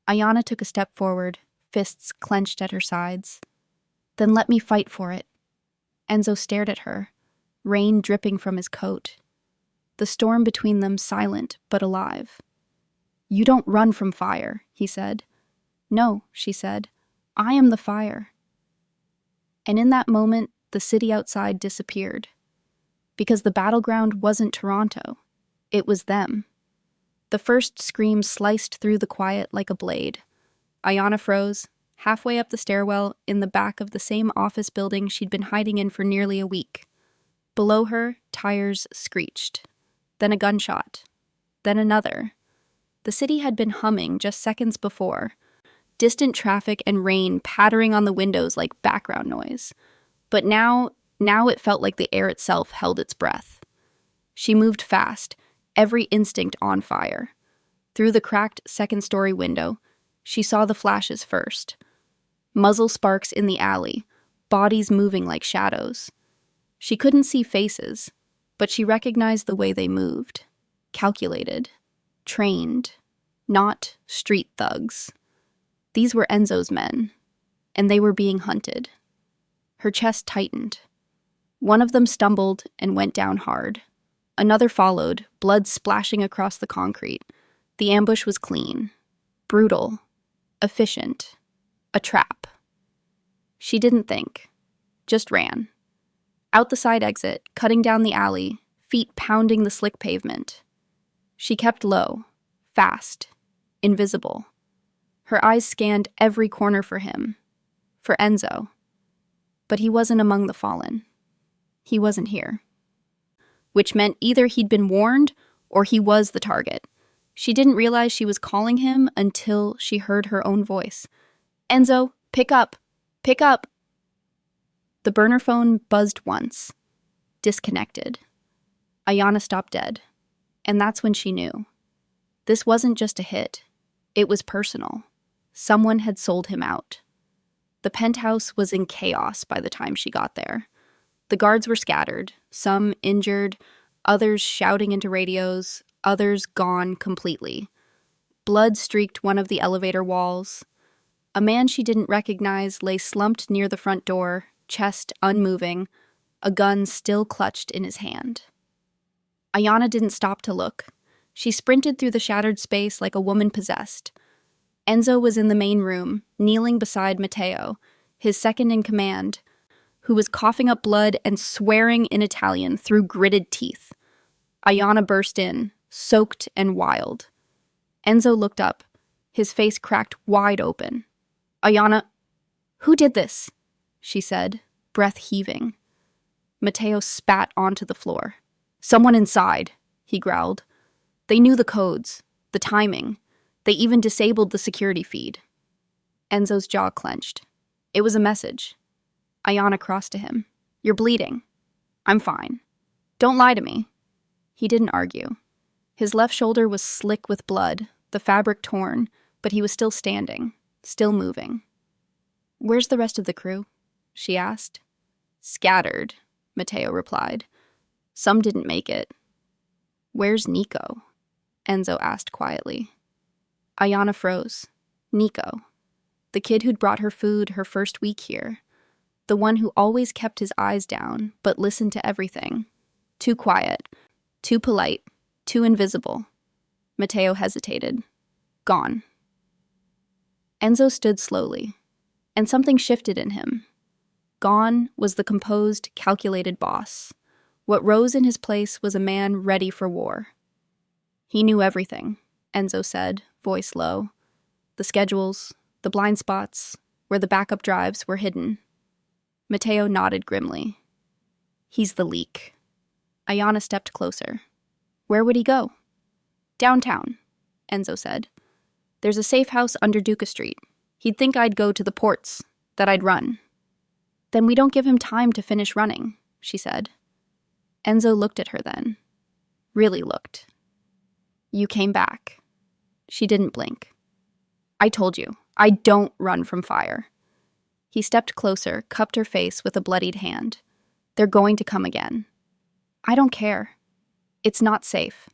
Ayanna took a step forward, fists clenched at her sides. "Then let me fight for it." Enzo stared at her, rain dripping from his coat. The storm between them silent but alive. "You don't run from fire," he said. "No," she said. "I am the fire." And in that moment, the city outside disappeared. Because the battleground wasn't Toronto. It was them. The first scream sliced through the quiet like a blade. Ayanna froze, halfway up the stairwell in the back of the same office building she'd been hiding in for nearly a week. Below her, tires screeched. Then a gunshot. Then another. The city had been humming just seconds before. Distant traffic and rain pattering on the windows like background noise. But now it felt like the air itself held its breath. She moved fast, every instinct on fire. Through the cracked second-story window, she saw the flashes first. Muzzle sparks in the alley, bodies moving like shadows. She couldn't see faces, but she recognized the way they moved. Calculated. Trained. Not street thugs. These were Enzo's men, and they were being hunted. Her chest tightened. One of them stumbled and went down hard. Another followed, blood splashing across the concrete. The ambush was clean, brutal, efficient, a trap. She didn't think, just ran. Out the side exit, cutting down the alley, feet pounding the slick pavement. She kept low, fast, invisible. Her eyes scanned every corner for him, for Enzo. But he wasn't among the fallen. He wasn't here. Which meant either he'd been warned or he was the target. She didn't realize she was calling him until she heard her own voice. "Enzo, pick up! Pick up!" The burner phone buzzed once. Disconnected. Ayanna stopped dead. And that's when she knew. This wasn't just a hit. It was personal. Someone had sold him out. The penthouse was in chaos by the time she got there. The guards were scattered, some injured, others shouting into radios, others gone completely. Blood streaked one of the elevator walls. A man she didn't recognize lay slumped near the front door, chest unmoving, a gun still clutched in his hand. Ayanna didn't stop to look. She sprinted through the shattered space like a woman possessed. Enzo was in the main room, kneeling beside Matteo, his second in command, who was coughing up blood and swearing in Italian through gritted teeth. Ayanna burst in, soaked and wild. Enzo looked up, his face cracked wide open. "Ayanna, who did this?" she said, breath heaving. Matteo spat onto the floor. "Someone inside," he growled. "They knew the codes, the timing. They even disabled the security feed." Enzo's jaw clenched. It was a message. Ayanna crossed to him. "You're bleeding." "I'm fine." "Don't lie to me." He didn't argue. His left shoulder was slick with blood, the fabric torn, but he was still standing, still moving. "Where's the rest of the crew?" she asked. "Scattered," Matteo replied. "Some didn't make it." "Where's Nico?" Enzo asked quietly. Ayanna froze. Nico. The kid who'd brought her food her first week here. The one who always kept his eyes down, but listened to everything. Too quiet. Too polite. Too invisible. Matteo hesitated. Gone. Enzo stood slowly, and something shifted in him. Gone was the composed, calculated boss. What rose in his place was a man ready for war. "He knew everything," Enzo said, voice low. "The schedules, the blind spots, where the backup drives were hidden." Matteo nodded grimly. "He's the leak." Ayanna stepped closer. "Where would he go?" "Downtown," Enzo said. "There's a safe house under Duca Street. He'd think I'd go to the ports, that I'd run." "Then we don't give him time to finish running," she said. Enzo looked at her then. Really looked. "You came back." She didn't blink. I told you, I don't run from fire. He stepped closer, cupped her face with a bloodied hand. They're going to come again. I don't care. It's not safe.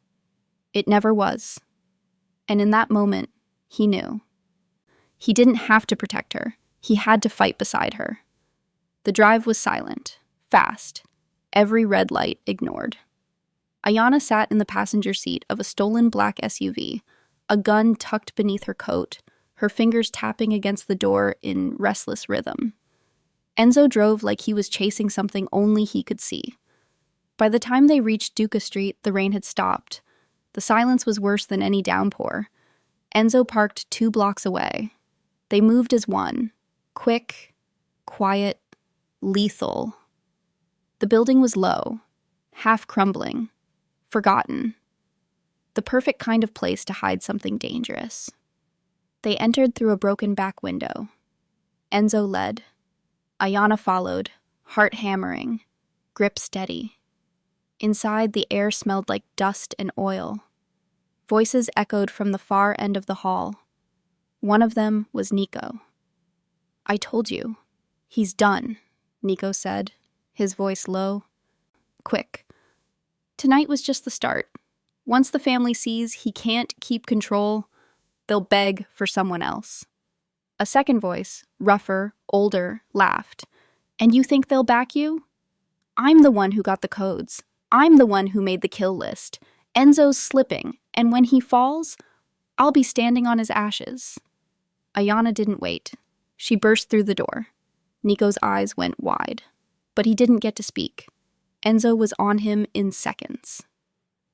It never was. And in that moment, he knew. He didn't have to protect her. He had to fight beside her. The drive was silent, fast, every red light ignored. Ayanna sat in the passenger seat of a stolen black SUV, a gun tucked beneath her coat, her fingers tapping against the door in restless rhythm. Enzo drove like he was chasing something only he could see. By the time they reached Duca Street, the rain had stopped. The silence was worse than any downpour. Enzo parked 2 blocks away. They moved as one, quick, quiet, lethal. The building was low, half crumbling, forgotten. The perfect kind of place to hide something dangerous. They entered through a broken back window. Enzo led. Ayanna followed, heart hammering, grip steady. Inside, the air smelled like dust and oil. Voices echoed from the far end of the hall. One of them was Nico. I told you. He's done, Nico said, his voice low. Quick. Tonight was just the start. Once the family sees he can't keep control, they'll beg for someone else. A second voice, rougher, older, laughed. And you think they'll back you? I'm the one who got the codes. I'm the one who made the kill list. Enzo's slipping, and when he falls, I'll be standing on his ashes. Ayanna didn't wait. She burst through the door. Nico's eyes went wide. But he didn't get to speak. Enzo was on him in seconds.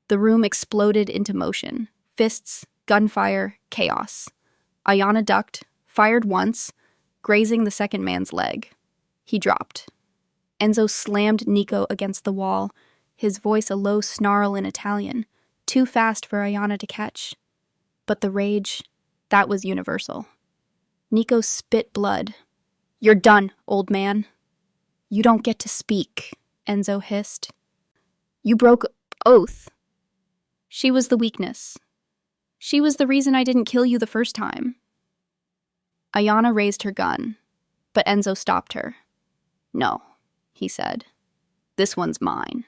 The room exploded into motion. Fists, gunfire, chaos. Ayanna ducked, fired once, grazing the second man's leg. He dropped. Enzo slammed Nico against the wall, his voice a low snarl in Italian, too fast for Ayanna to catch. But the rage, that was universal. Nico spit blood. You're done, old man. You don't get to speak, Enzo hissed. You broke oath. She was the weakness. She was the reason I didn't kill you the first time. Ayanna raised her gun, but Enzo stopped her. No, he said. This one's mine.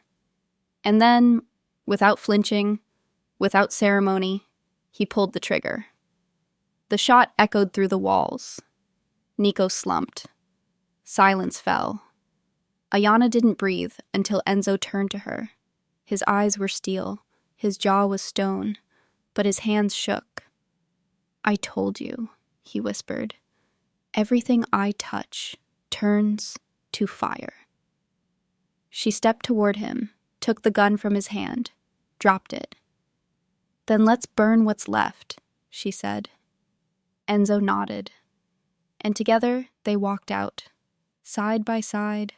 And then, without flinching, without ceremony, he pulled the trigger. The shot echoed through the walls. Nico slumped. Silence fell. Ayanna didn't breathe until Enzo turned to her. His eyes were steel, his jaw was stone, but his hands shook. I told you, he whispered. Everything I touch turns to fire. She stepped toward him, took the gun from his hand, dropped it. Then let's burn what's left, she said. Enzo nodded. And together they walked out, side by side,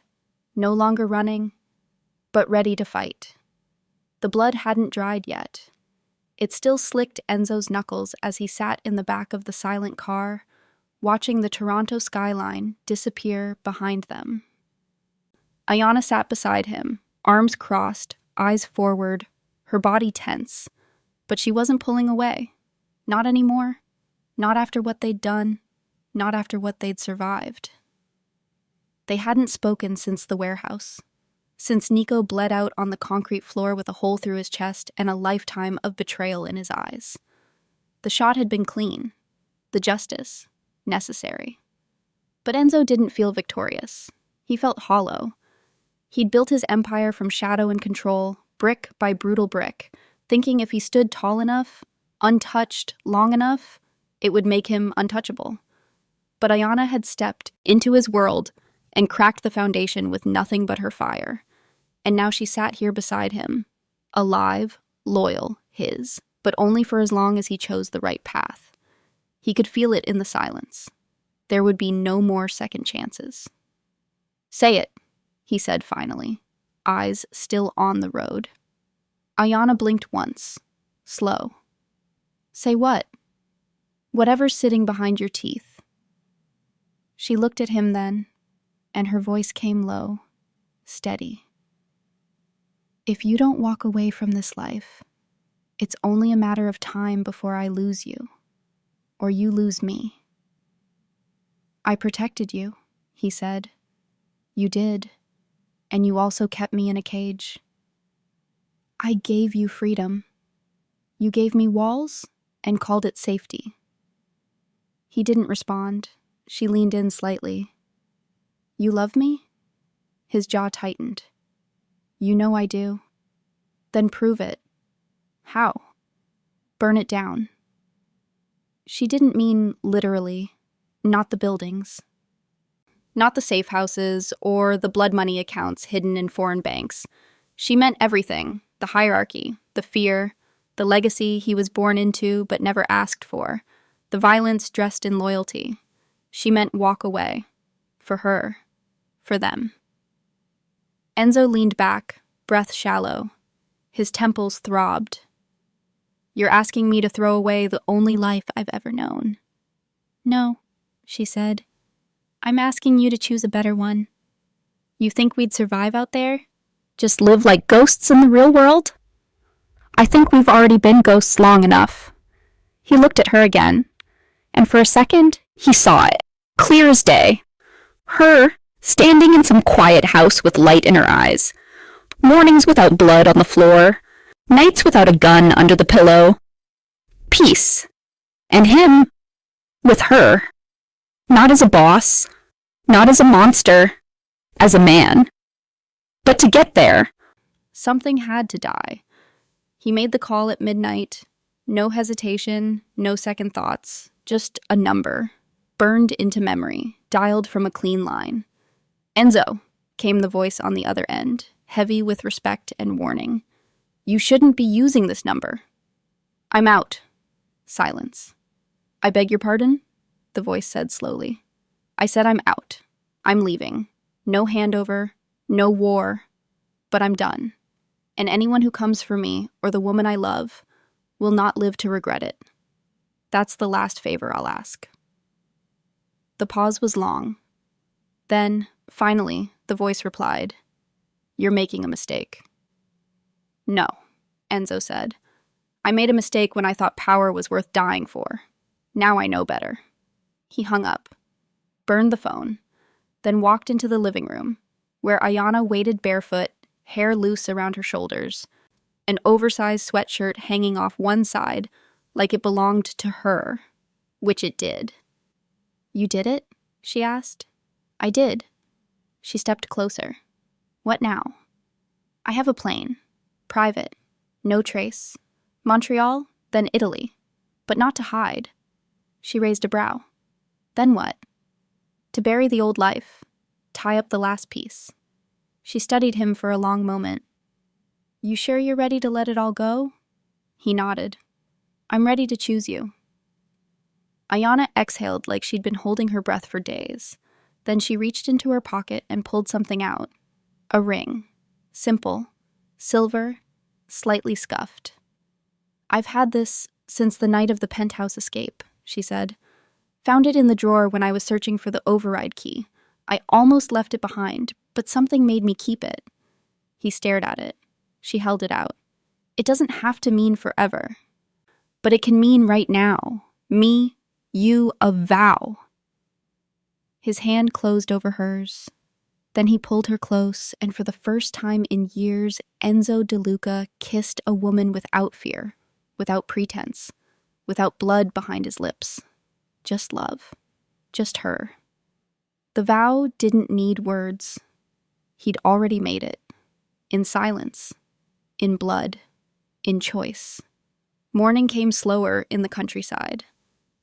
no longer running, but ready to fight. The blood hadn't dried yet. It still slicked Enzo's knuckles as he sat in the back of the silent car, watching the Toronto skyline disappear behind them. Ayanna sat beside him, arms crossed, eyes forward, her body tense. But she wasn't pulling away. Not anymore. Not after what they'd done. Not after what they'd survived. They hadn't spoken since the warehouse. Since Nico bled out on the concrete floor with a hole through his chest and a lifetime of betrayal in his eyes. The shot had been clean. The justice. Necessary. But Enzo didn't feel victorious. He felt hollow. He'd built his empire from shadow and control, brick by brutal brick, thinking if he stood tall enough, untouched long enough, it would make him untouchable. But Ayanna had stepped into his world and cracked the foundation with nothing but her fire. And now she sat here beside him, alive, loyal, his, but only for as long as he chose the right path. He could feel it in the silence. There would be no more second chances. Say it, he said finally, eyes still on the road. Ayanna blinked once, slow. Say what? Whatever's sitting behind your teeth. She looked at him then, and her voice came low, steady. If you don't walk away from this life, it's only a matter of time before I lose you. or you lose me." "I protected you," he said. "You did, and you also kept me in a cage. I gave you freedom. You gave me walls and called it safety." He didn't respond. She leaned in slightly. "You love me?" His jaw tightened. "You know I do." "Then prove it." "How?" "Burn it down." She didn't mean literally, not the buildings. Not the safe houses or the blood money accounts hidden in foreign banks. She meant everything, the hierarchy, the fear, the legacy he was born into but never asked for, the violence dressed in loyalty. She meant walk away. For her. For them. Enzo leaned back, breath shallow. His temples throbbed. "You're asking me to throw away the only life I've ever known." "No," she said. "I'm asking you to choose a better one. You think we'd survive out there? Just live like ghosts in the real world?" "I think we've already been ghosts long enough." He looked at her again, and for a second, he saw it, clear as day. Her, standing in some quiet house with light in her eyes. Mornings without blood on the floor. Nights without a gun under the pillow. Peace. And him, with her. Not as a boss, not as a monster, as a man. But to get there, something had to die. He made the call at midnight. No hesitation, no second thoughts, just a number, burned into memory, dialed from a clean line. "Enzo," came the voice on the other end, heavy with respect and warning. "You shouldn't be using this number." "I'm out." Silence. "I beg your pardon?" the voice said slowly. "I said I'm out. I'm leaving. No handover, no war. But I'm done. And anyone who comes for me, or the woman I love, will not live to regret it. That's the last favor I'll ask." The pause was long. Then, finally, the voice replied, "You're making a mistake." "No," Enzo said. "I made a mistake when I thought power was worth dying for. Now I know better." He hung up, burned the phone, then walked into the living room, where Ayana waited barefoot, hair loose around her shoulders, an oversized sweatshirt hanging off one side like it belonged to her, which it did. "You did it?" she asked. "I did." She stepped closer. "What now?" "I have a plane. Private. No trace. Montreal, then Italy. But not to hide." She raised a brow. "Then what?" "To bury the old life. Tie up the last piece." She studied him for a long moment. "You sure you're ready to let it all go?" He nodded. "I'm ready to choose you." Ayana exhaled like she'd been holding her breath for days. Then she reached into her pocket and pulled something out. A ring. Simple. Silver. Slightly scuffed. "I've had this since the night of the penthouse escape," she said. "Found it in the drawer when I was searching for the override key. I almost left it behind, but something made me keep it." He stared at it. She held it out. "It doesn't have to mean forever. But it can mean right now. Me, you, a vow." His hand closed over hers. Then he pulled her close, and for the first time in years, Enzo De Luca kissed a woman without fear, without pretense, without blood behind his lips. Just love. Just her. The vow didn't need words. He'd already made it. In silence. In blood. In choice. Morning came slower in the countryside.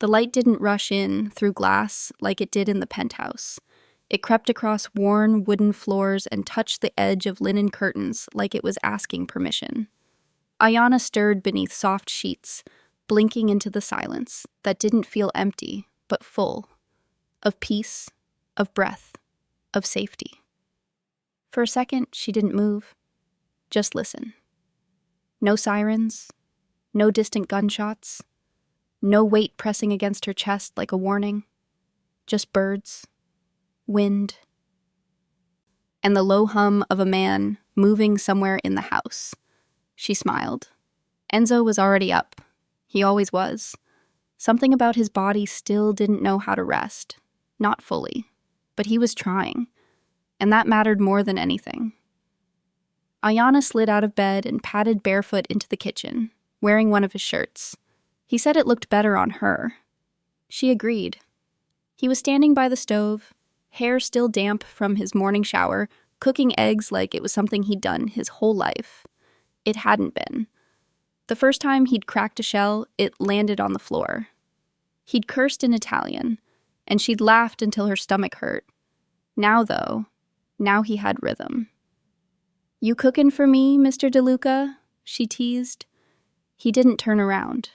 The light didn't rush in through glass like it did in the penthouse. It crept across worn wooden floors and touched the edge of linen curtains like it was asking permission. Ayana stirred beneath soft sheets, blinking into the silence that didn't feel empty, but full. Of peace, of breath, of safety. For a second, she didn't move. Just listen. No sirens. No distant gunshots. No weight pressing against her chest like a warning. Just birds. Wind. And the low hum of a man moving somewhere in the house. She smiled. Enzo was already up. He always was. Something about his body still didn't know how to rest. Not fully. But he was trying. And that mattered more than anything. Ayanna slid out of bed and padded barefoot into the kitchen, wearing one of his shirts. He said it looked better on her. She agreed. He was standing by the stove, hair still damp from his morning shower, cooking eggs like it was something he'd done his whole life. It hadn't been. The first time he'd cracked a shell, it landed on the floor. He'd cursed in Italian, and she'd laughed until her stomach hurt. Now, though, now he had rhythm. "You cookin' for me, Mr. DeLuca?" she teased. He didn't turn around.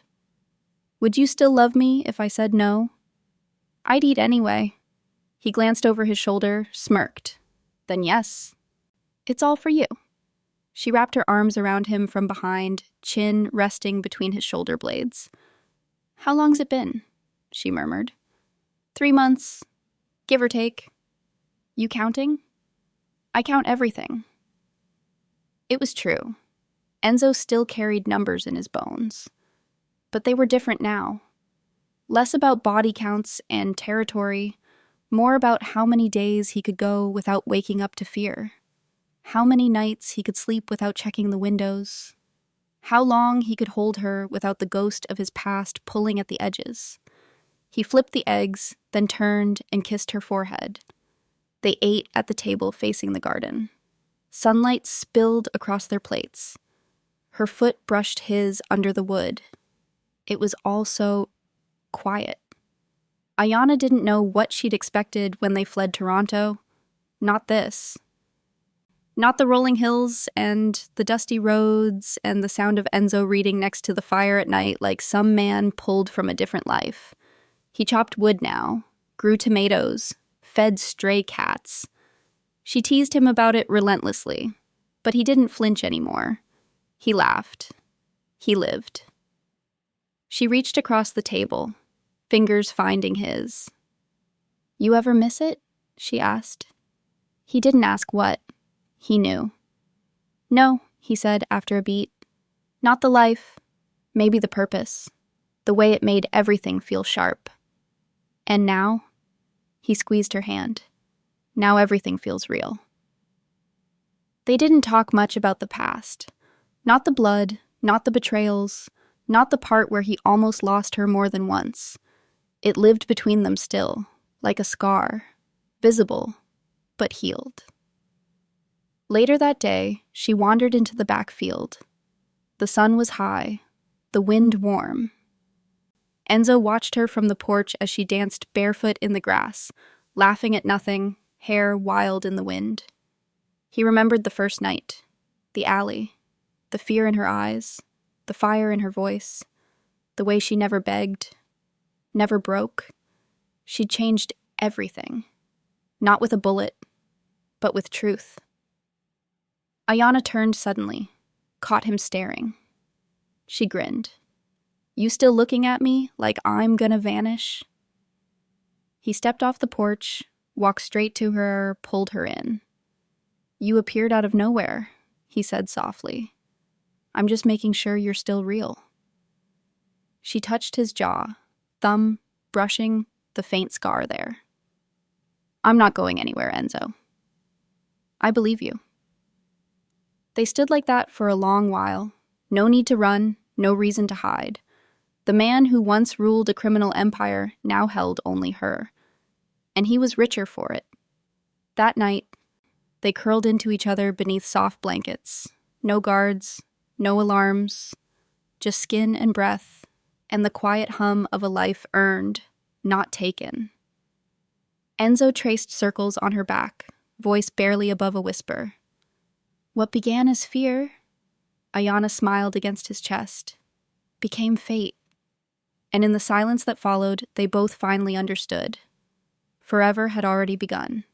"Would you still love me if I said no?" "I'd eat anyway." He glanced over his shoulder, smirked. "Then yes. It's all for you." She wrapped her arms around him from behind, chin resting between his shoulder blades. "How long's it been?" she murmured. 3 months, give or take. "You counting?" "I count everything." It was true. Enzo still carried numbers in his bones. But they were different now. Less about body counts and territory, more about how many days he could go without waking up to fear. How many nights he could sleep without checking the windows. How long he could hold her without the ghost of his past pulling at the edges. He flipped the eggs, then turned and kissed her forehead. They ate at the table facing the garden. Sunlight spilled across their plates. Her foot brushed his under the wood. It was all so quiet. Ayanna didn't know what she'd expected when they fled Toronto. Not this. Not the rolling hills and the dusty roads and the sound of Enzo reading next to the fire at night like some man pulled from a different life. He chopped wood now, grew tomatoes, fed stray cats. She teased him about it relentlessly, but he didn't flinch anymore. He laughed. He lived. She reached across the table, fingers finding his. "You ever miss it?" she asked. He didn't ask what. He knew. "No," he said after a beat. "Not the life. Maybe the purpose. The way it made everything feel sharp. And now?" He squeezed her hand. "Now everything feels real." They didn't talk much about the past. Not the blood, not the betrayals, not the part where he almost lost her more than once. It lived between them still, like a scar, visible, but healed. Later that day, she wandered into the back field. The sun was high, the wind warm. Enzo watched her from the porch as she danced barefoot in the grass, laughing at nothing, hair wild in the wind. He remembered the first night, the alley, the fear in her eyes, the fire in her voice, the way she never begged, never broke. She'd changed everything, not with a bullet, but with truth. Ayanna turned suddenly, caught him staring. She grinned. "You still looking at me like I'm gonna vanish?" He stepped off the porch, walked straight to her, pulled her in. "You appeared out of nowhere," he said softly. "I'm just making sure you're still real." She touched his jaw, thumb brushing the faint scar there. "I'm not going anywhere, Enzo." "I believe you." They stood like that for a long while. No need to run, no reason to hide. The man who once ruled a criminal empire now held only her. And he was richer for it. That night, they curled into each other beneath soft blankets. No guards, no alarms, just skin and breath, and the quiet hum of a life earned, not taken. Enzo traced circles on her back, voice barely above a whisper. "What began as fear," Ayanna smiled against his chest, "became fate." And in the silence that followed, they both finally understood. Forever had already begun.